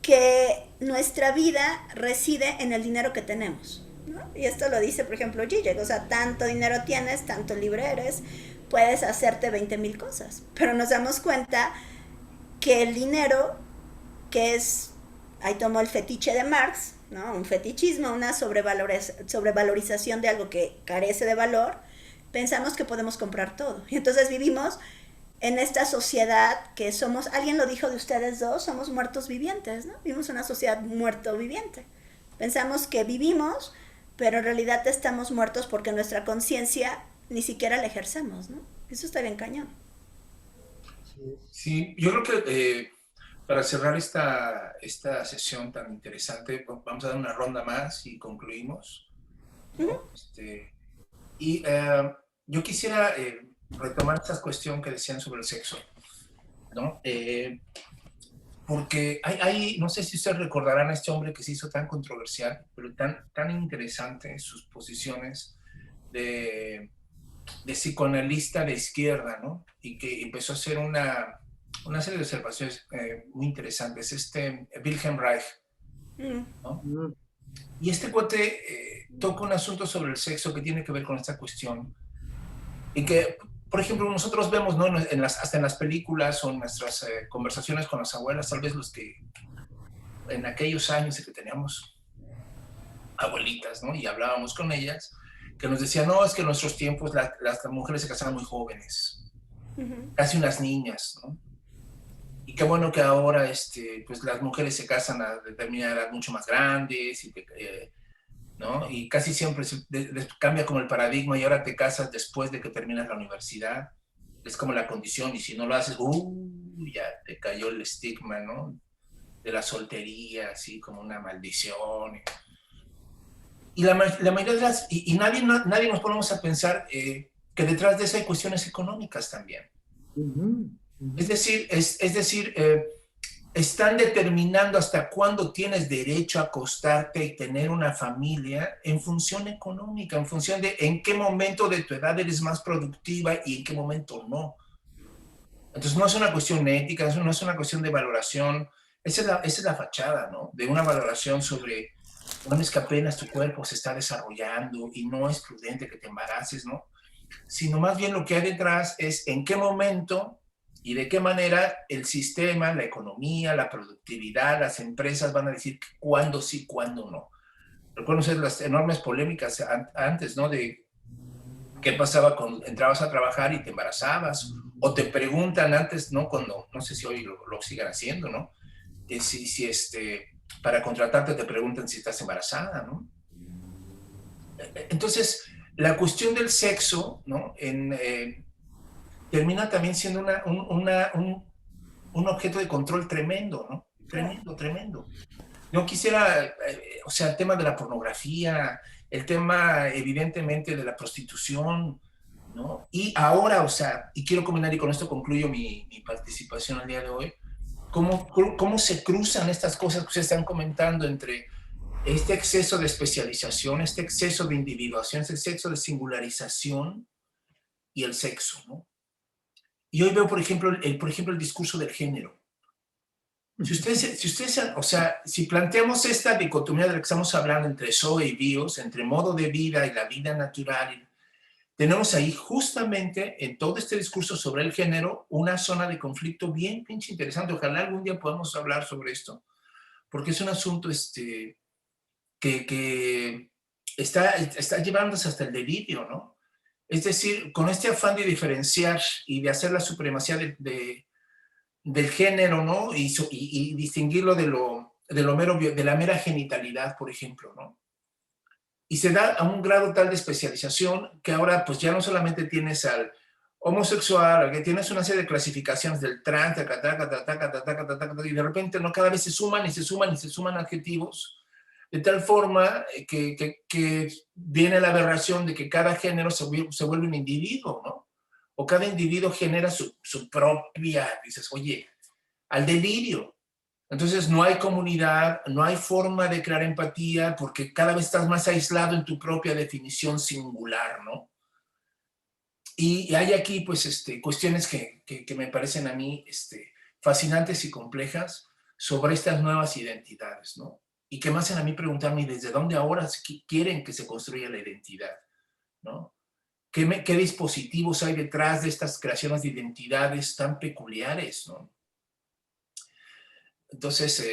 que nuestra vida reside en el dinero que tenemos, ¿no? Y esto lo dice, por ejemplo, Zizek, o sea, tanto dinero tienes, tanto libre eres, puedes hacerte 20,000 cosas. Pero nos damos cuenta que el dinero, que es, ahí tomó el fetiche de Marx, ¿no? Un fetichismo, una sobrevalorización de algo que carece de valor, pensamos que podemos comprar todo. Y entonces vivimos en esta sociedad que somos, alguien lo dijo de ustedes dos, somos muertos vivientes, ¿no? Vivimos en una sociedad muerto viviente. Pensamos que vivimos, pero en realidad estamos muertos porque nuestra conciencia ni siquiera la ejercemos, ¿no? Eso está bien cañón. Sí, yo creo que para cerrar esta sesión tan interesante, vamos a dar una ronda más y concluimos, ¿no? Y yo quisiera retomar esta cuestión que decían sobre el sexo, ¿no? Porque no sé si ustedes recordarán a este hombre que se hizo tan controversial, pero tan interesante en sus posiciones de psicoanalista de izquierda, ¿no? Y que empezó a hacer una serie de observaciones muy interesantes, Wilhelm Reich, ¿no? Y este cuate toca un asunto sobre el sexo que tiene que ver con esta cuestión, y que, por ejemplo, nosotros vemos, ¿no? Hasta en las películas o en nuestras conversaciones con las abuelas, tal vez los que en aquellos años de que teníamos abuelitas, ¿no? Y hablábamos con ellas, que nos decían, no, es que en nuestros tiempos las mujeres se casaban muy jóvenes, casi unas niñas, ¿no? Y qué bueno que ahora pues las mujeres se casan a determinada edad mucho más grandes, ¿no? Y casi siempre cambia como el paradigma y ahora te casas después de que terminas la universidad. Es como la condición, y si no lo haces, ya te cayó el estigma, ¿no? De la soltería, así como una maldición. Y la mayoría de las... Y nadie nos ponemos a pensar que detrás de eso hay cuestiones económicas también. Es decir, están determinando hasta cuándo tienes derecho a acostarte y tener una familia en función económica, en función de en qué momento de tu edad eres más productiva y en qué momento no. Entonces no es una cuestión ética, no es una cuestión de valoración, esa es la fachada, ¿no? De una valoración sobre, bueno, es que apenas tu cuerpo se está desarrollando y no es prudente que te embaraces, ¿no? Sino más bien lo que hay detrás es en qué momento y de qué manera el sistema, la economía, la productividad, las empresas van a decir cuándo sí, cuándo no. Recuerdo ustedes las enormes polémicas antes, ¿no? De qué pasaba cuando entrabas a trabajar y te embarazabas, o te preguntan antes, ¿no? Cuando, no sé si hoy lo sigan haciendo, ¿no? Si para contratarte te preguntan si estás embarazada, ¿no? Entonces, la cuestión del sexo, ¿no? Termina también siendo un objeto de control tremendo, ¿no? Tremendo. Yo quisiera, o sea, el tema de la pornografía, el tema evidentemente de la prostitución, ¿no? Y ahora, o sea, y quiero combinar, y con esto concluyo mi participación al día de hoy, cómo se cruzan estas cosas que ustedes están comentando entre este exceso de especialización, este exceso de individuación, este exceso de singularización y el sexo, ¿no? Y hoy veo, por ejemplo, el discurso del género. Si ustedes, o sea, si planteamos esta dicotomía de la que estamos hablando entre Zoe y Bios, entre modo de vida y la vida natural, tenemos ahí justamente en todo este discurso sobre el género una zona de conflicto bien pinche interesante. Ojalá algún día podamos hablar sobre esto, porque es un asunto que está llevándose hasta el delirio, ¿no? Es decir, con este afán de diferenciar y de hacer la supremacía del género, ¿no? Y distinguirlo de la mera genitalidad, por ejemplo, ¿no? Y se da a un grado tal de especialización que ahora pues ya no solamente tienes al homosexual, que tienes una serie de clasificaciones del trans, y de repente no, cada vez se suman y se suman y se suman adjetivos, de tal forma que viene la aberración de que cada género se vuelve un individuo, ¿no? O cada individuo genera su propia, dices, oye, al delirio. Entonces no hay comunidad, no hay forma de crear empatía porque cada vez estás más aislado en tu propia definición singular, ¿no? Y hay aquí, pues, cuestiones que me parecen a mí fascinantes y complejas sobre estas nuevas identidades, ¿no? Y que me hacen a mí preguntarme desde dónde ahora quieren que se construya la identidad, ¿no? ¿Qué dispositivos hay detrás de estas creaciones de identidades tan peculiares, ¿no? Entonces,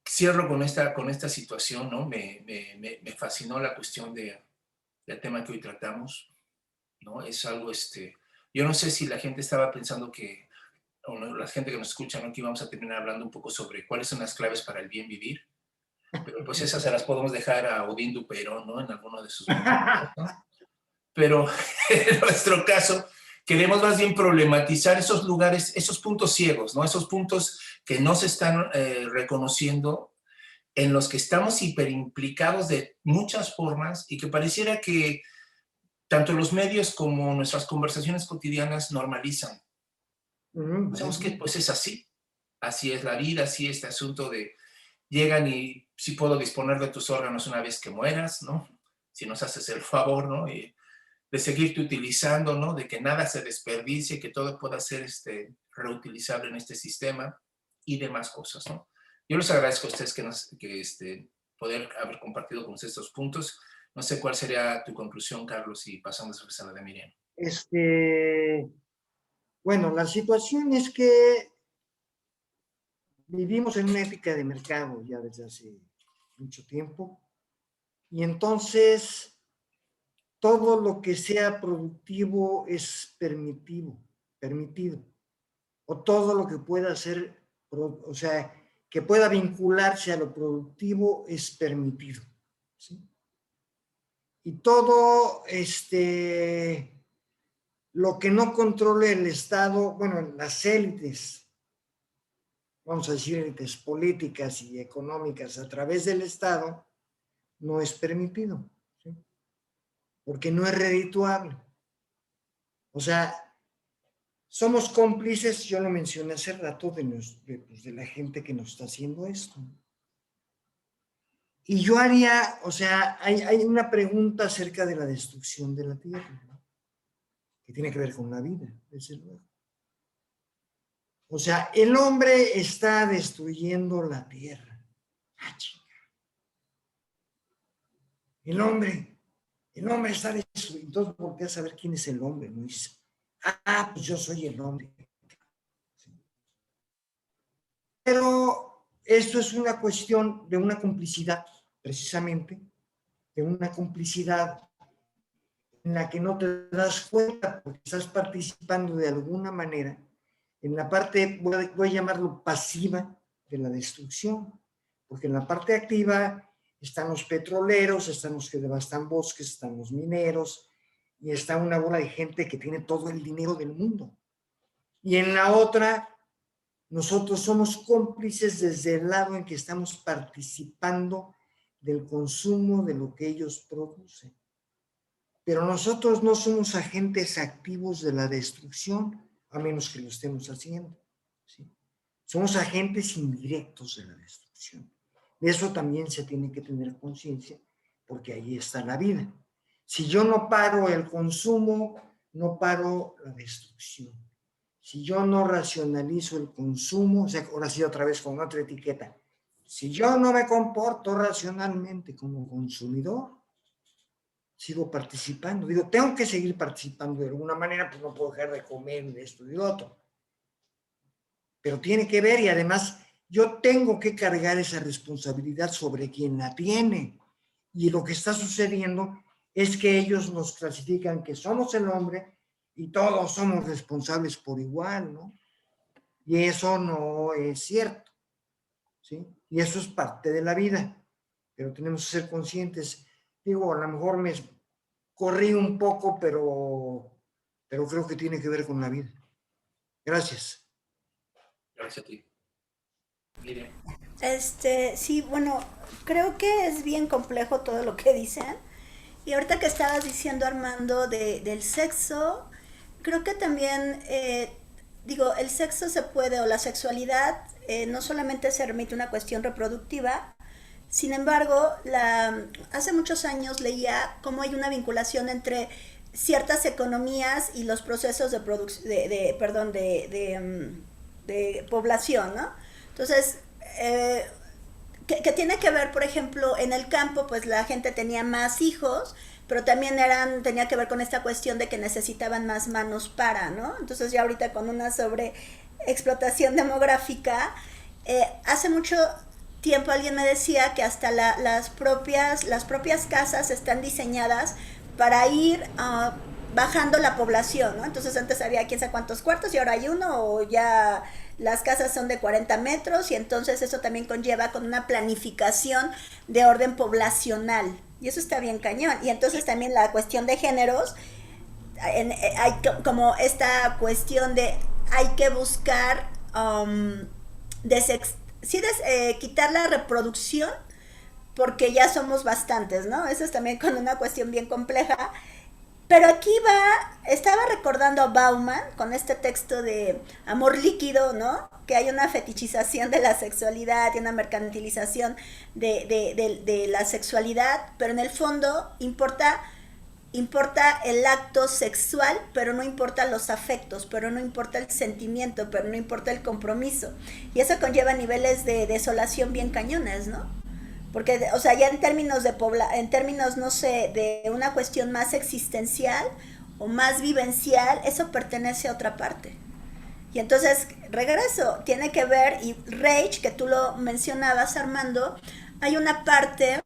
cierro con esta situación, ¿no? Me fascinó la cuestión del tema que hoy tratamos, ¿no? Es algo, yo no sé si la gente estaba pensando que, o no, la gente que nos escucha, ¿no? Que íbamos a terminar hablando un poco sobre cuáles son las claves para el bien vivir, pero pues esas se las podemos dejar a Odín Duperón, ¿no? En alguno de sus momentos, ¿no? Pero en nuestro caso, queremos más bien problematizar esos lugares, esos puntos ciegos, ¿no? Esos puntos que no se están reconociendo, en los que estamos hiperimplicados de muchas formas y que pareciera que tanto los medios como nuestras conversaciones cotidianas normalizan. Pensamos que pues es así es la vida, así este asunto de llegan y sí puedo disponer de tus órganos una vez que mueras, ¿no? Si nos haces el favor, ¿no? Y de seguirte utilizando, ¿no? De que nada se desperdicie, que todo pueda ser reutilizable en este sistema y demás cosas, ¿no? Yo les agradezco a ustedes que poder haber compartido con ustedes estos puntos. No sé cuál sería tu conclusión, Carlos, y pasamos después a la de Miriam. Bueno, la situación es que vivimos en una ética de mercado ya desde hace mucho tiempo y entonces todo lo que sea productivo es permitido, o todo lo que pueda ser, o sea, que pueda vincularse a lo productivo es permitido, ¿sí? Y todo lo que no controle el Estado, bueno, las élites, vamos a decir élites políticas y económicas a través del Estado, no es permitido, ¿sí? Porque no es redituable. O sea, somos cómplices, yo lo mencioné hace rato, de la gente que nos está haciendo esto. Y yo haría, o sea, hay una pregunta acerca de la destrucción de la tierra, ¿no? Que tiene que ver con la vida, desde luego. O sea, el hombre está destruyendo la tierra. Ah, chinga. El hombre está destruyendo. Entonces, ¿por qué saber quién es el hombre? No dice, pues yo soy el hombre. ¿Sí? Pero esto es una cuestión de una complicidad, precisamente, de una complicidad en la que no te das cuenta porque estás participando de alguna manera en la parte, voy a llamarlo pasiva, de la destrucción, porque en la parte activa están los petroleros, están los que devastan bosques, están los mineros, y está una bola de gente que tiene todo el dinero del mundo. Y en la otra, nosotros somos cómplices desde el lado en que estamos participando del consumo de lo que ellos producen. Pero nosotros no somos agentes activos de la destrucción, a menos que lo estemos haciendo, ¿sí? Somos agentes indirectos de la destrucción. De eso también se tiene que tener conciencia, porque ahí está la vida. Si yo no paro el consumo, no paro la destrucción. Si yo no racionalizo el consumo, o sea, ahora sí otra vez con otra etiqueta, si yo no me comporto racionalmente como consumidor, sigo participando. Digo, tengo que seguir participando de alguna manera, pues no puedo dejar de comer de esto y de otro. Pero tiene que ver, y además yo tengo que cargar esa responsabilidad sobre quien la tiene. Y lo que está sucediendo es que ellos nos clasifican que somos el hombre y todos somos responsables por igual, ¿no? Y eso no es cierto, ¿sí? Y eso es parte de la vida, pero tenemos que ser conscientes. Digo, a lo mejor me corrí un poco, pero pero creo que tiene que ver con la vida. Gracias. Gracias a ti. Miriam. Sí, bueno, creo que es bien complejo todo lo que dicen. Y ahorita que estabas diciendo, Armando, del sexo, creo que también, digo, el sexo se puede, o la sexualidad, no solamente se remite a una cuestión reproductiva. Sin embargo, hace muchos años leía cómo hay una vinculación entre ciertas economías y los procesos de población, ¿no? Entonces, que tiene que ver, por ejemplo, en el campo, pues la gente tenía más hijos, pero también tenía que ver con esta cuestión de que necesitaban más manos para, ¿no? Entonces ya ahorita con una sobreexplotación demográfica, hace mucho tiempo alguien me decía que hasta las propias casas están diseñadas para ir bajando la población, ¿no? Entonces antes había quién sabe cuántos cuartos y ahora hay uno, o ya las casas son de 40 metros, y entonces eso también conlleva con una planificación de orden poblacional, y eso está bien cañón. Y entonces también la cuestión de géneros, hay como esta cuestión de hay que buscar quitar la reproducción, porque ya somos bastantes, ¿no? Eso es también con una cuestión bien compleja. Pero aquí estaba recordando a Bauman con este texto de Amor líquido, ¿no? Que hay una fetichización de la sexualidad y una mercantilización de la sexualidad, pero en el fondo importa el acto sexual, pero no importa los afectos, pero no importa el sentimiento, pero no importa el compromiso. Y eso conlleva niveles de desolación bien cañones, ¿no? Porque, o sea, ya en términos no sé, de una cuestión más existencial o más vivencial, eso pertenece a otra parte. Y entonces, regreso, tiene que ver, y Reich, que tú lo mencionabas, Armando, hay una parte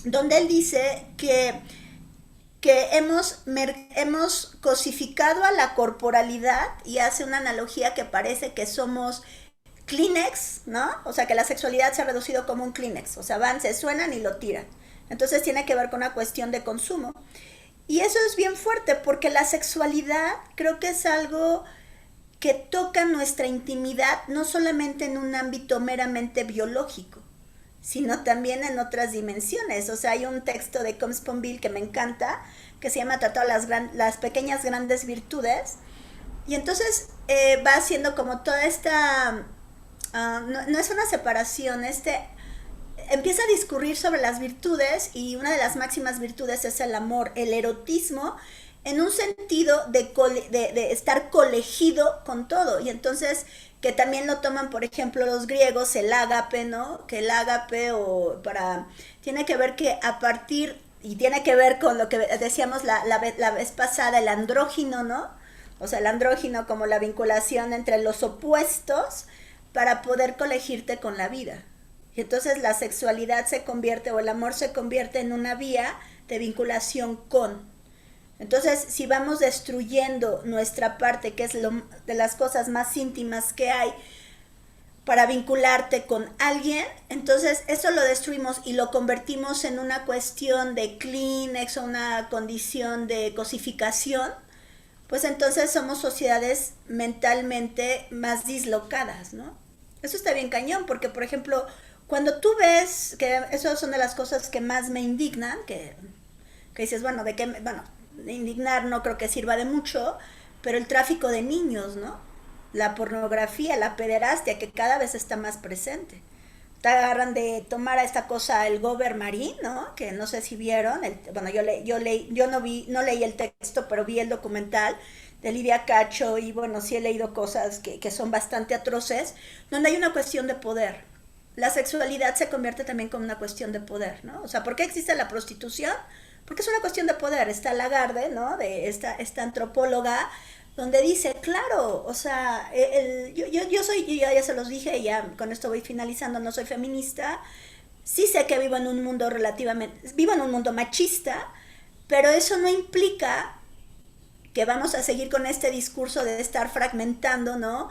donde él dice que hemos cosificado a la corporalidad, y hace una analogía que parece que somos Kleenex, ¿no? O sea, que la sexualidad se ha reducido como un Kleenex. O sea, se suenan y lo tiran. Entonces tiene que ver con una cuestión de consumo. Y eso es bien fuerte, porque la sexualidad creo que es algo que toca nuestra intimidad, no solamente en un ámbito meramente biológico, sino también en otras dimensiones. O sea, hay un texto de Combs Ponville que me encanta, que se llama Tratado de las pequeñas grandes virtudes. Y entonces va haciendo como toda esta... no es una separación, empieza a discurrir sobre las virtudes, y una de las máximas virtudes es el amor, el erotismo, en un sentido de estar colegido con todo. Y entonces, que también lo toman, por ejemplo, los griegos, el ágape, ¿no? Que el ágape tiene que ver que a partir, y tiene que ver con lo que decíamos la vez pasada, el andrógino, ¿no? O sea, el andrógino como la vinculación entre los opuestos, para poder colegirte con la vida. Y entonces la sexualidad se convierte, o el amor se convierte, en una vía de vinculación con. Entonces, si vamos destruyendo nuestra parte, que es de las cosas más íntimas que hay, para vincularte con alguien, entonces eso lo destruimos y lo convertimos en una cuestión de Kleenex, o una condición de cosificación, pues entonces somos sociedades mentalmente más dislocadas, ¿no? Eso está bien cañón, porque, por ejemplo, cuando tú ves, que esas son de las cosas que más me indignan, que dices, bueno, indignar no creo que sirva de mucho, pero el tráfico de niños, ¿no? La pornografía, la pederastia, que cada vez está más presente. Te agarran de tomar a esta cosa, el Gober Marín, ¿no? Que no sé si vieron, yo no leí el texto, pero vi el documental de Lidia Cacho, y bueno, sí he leído cosas que son bastante atroces, donde hay una cuestión de poder. La sexualidad se convierte también como una cuestión de poder, ¿no? O sea, ¿por qué existe la prostitución? Porque es una cuestión de poder. Está Lagarde, ¿no? De esta antropóloga, donde dice, claro, o sea, yo ya se los dije, y ya con esto voy finalizando, no soy feminista, sí sé que vivo en un mundo machista, pero eso no implica que vamos a seguir con este discurso de estar fragmentando, ¿no?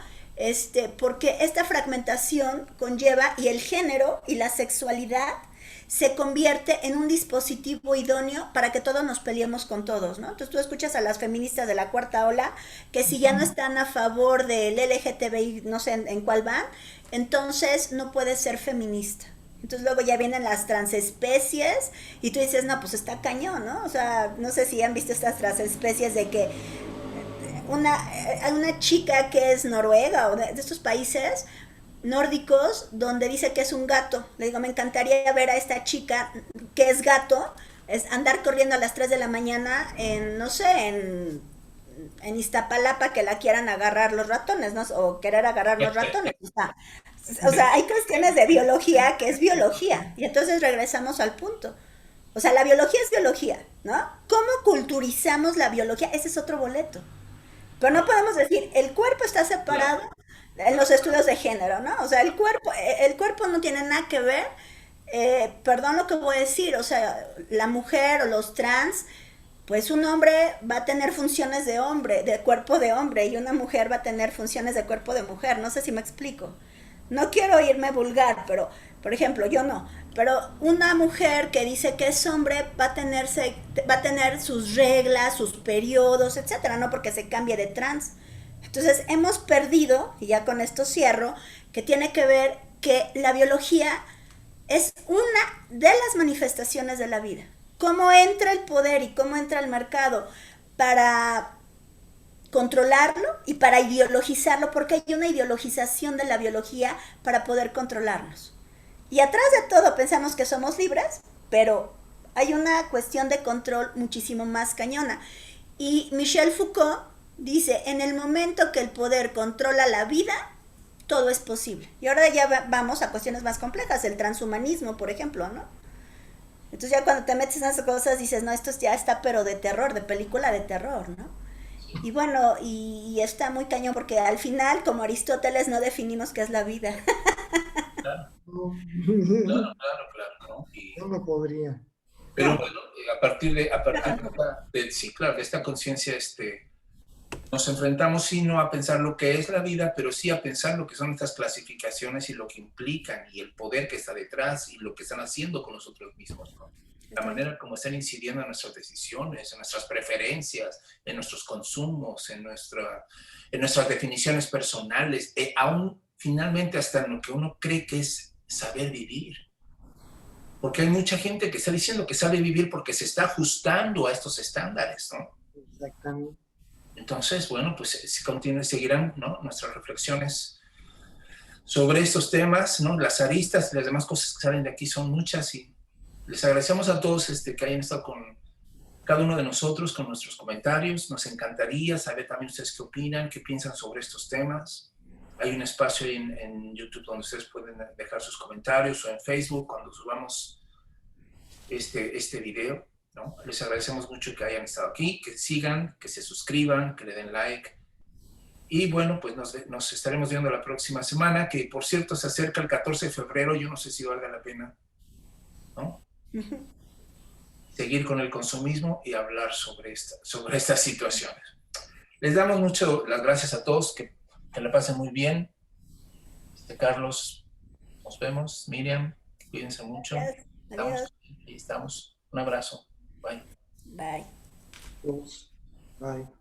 porque esta fragmentación conlleva, y el género y la sexualidad se convierte en un dispositivo idóneo para que todos nos peleemos con todos, ¿no? Entonces tú escuchas a las feministas de la cuarta ola que si ya no están a favor del LGTBI, no sé en cuál van, entonces no puedes ser feminista. Entonces luego ya vienen las transespecies y tú dices, no, pues está cañón, ¿no? O sea, no sé si han visto estas transespecies de que una chica que es noruega o de estos países nórdicos donde dice que es un gato. Le digo, me encantaría ver a esta chica que es gato, es andar corriendo a las 3 de la mañana en, no sé, en Iztapalapa que la quieran agarrar los ratones, ¿no? O querer agarrar los ratones. O sea, hay cuestiones de biología que es biología. Y entonces regresamos al punto. O sea, la biología es biología, ¿no? ¿Cómo culturizamos la biología? Ese es otro boleto. Pero no podemos decir, el cuerpo está separado en los estudios de género, ¿no? O sea, el cuerpo no tiene nada que ver, perdón lo que voy a decir, o sea, la mujer o los trans, pues un hombre va a tener funciones de hombre, de cuerpo de hombre, y una mujer va a tener funciones de cuerpo de mujer, no sé si me explico. No quiero irme vulgar, pero, por ejemplo, yo no, pero una mujer que dice que es hombre va a tener sus reglas, sus periodos, etcétera, no porque se cambie de trans. Entonces hemos perdido, y ya con esto cierro, que tiene que ver que la biología es una de las manifestaciones de la vida. Cómo entra el poder y cómo entra el mercado para controlarlo y para ideologizarlo, porque hay una ideologización de la biología para poder controlarnos. Y atrás de todo pensamos que somos libres, pero hay una cuestión de control muchísimo más cañona. Y Michel Foucault dice, en el momento que el poder controla la vida, todo es posible. Y ahora ya vamos a cuestiones más complejas, el transhumanismo, por ejemplo, ¿no? Entonces ya cuando te metes en esas cosas dices, no, esto ya está pero de terror, de película de terror, ¿no? Y bueno, y está muy cañón porque al final, como Aristóteles, no definimos qué es la vida. Claro, No, claro, ¿no? yo no podría. Pero No, bueno, sí, claro, de esta conciencia, nos enfrentamos sí no a pensar lo que es la vida, pero sí a pensar lo que son estas clasificaciones y lo que implican y el poder que está detrás y lo que están haciendo con nosotros mismos, ¿no? La manera como están incidiendo en nuestras decisiones, en nuestras preferencias, en nuestros consumos, en nuestras definiciones personales, aún finalmente hasta en lo que uno cree que es saber vivir. Porque hay mucha gente que está diciendo que sabe vivir porque se está ajustando a estos estándares, ¿no? exactamente. Entonces, bueno, pues seguirán, ¿no?, nuestras reflexiones sobre estos temas, ¿no? Las aristas y las demás cosas que salen de aquí son muchas y les agradecemos a todos que hayan estado con cada uno de nosotros, con nuestros comentarios. Nos encantaría saber también ustedes qué opinan, qué piensan sobre estos temas. Hay un espacio en YouTube donde ustedes pueden dejar sus comentarios o en Facebook cuando subamos este video, ¿no? Les agradecemos mucho que hayan estado aquí, que sigan, que se suscriban, que le den like. Y bueno, pues nos estaremos viendo la próxima semana, que por cierto se acerca el 14 de febrero, yo no sé si valga la pena, ¿no? Seguir con el consumismo y hablar sobre estas situaciones. Les damos mucho las gracias a todos, que la pasen muy bien. Carlos, nos vemos. Miriam, cuídense mucho. Adiós. Ahí estamos. Un abrazo. Bye. Bye. Bye.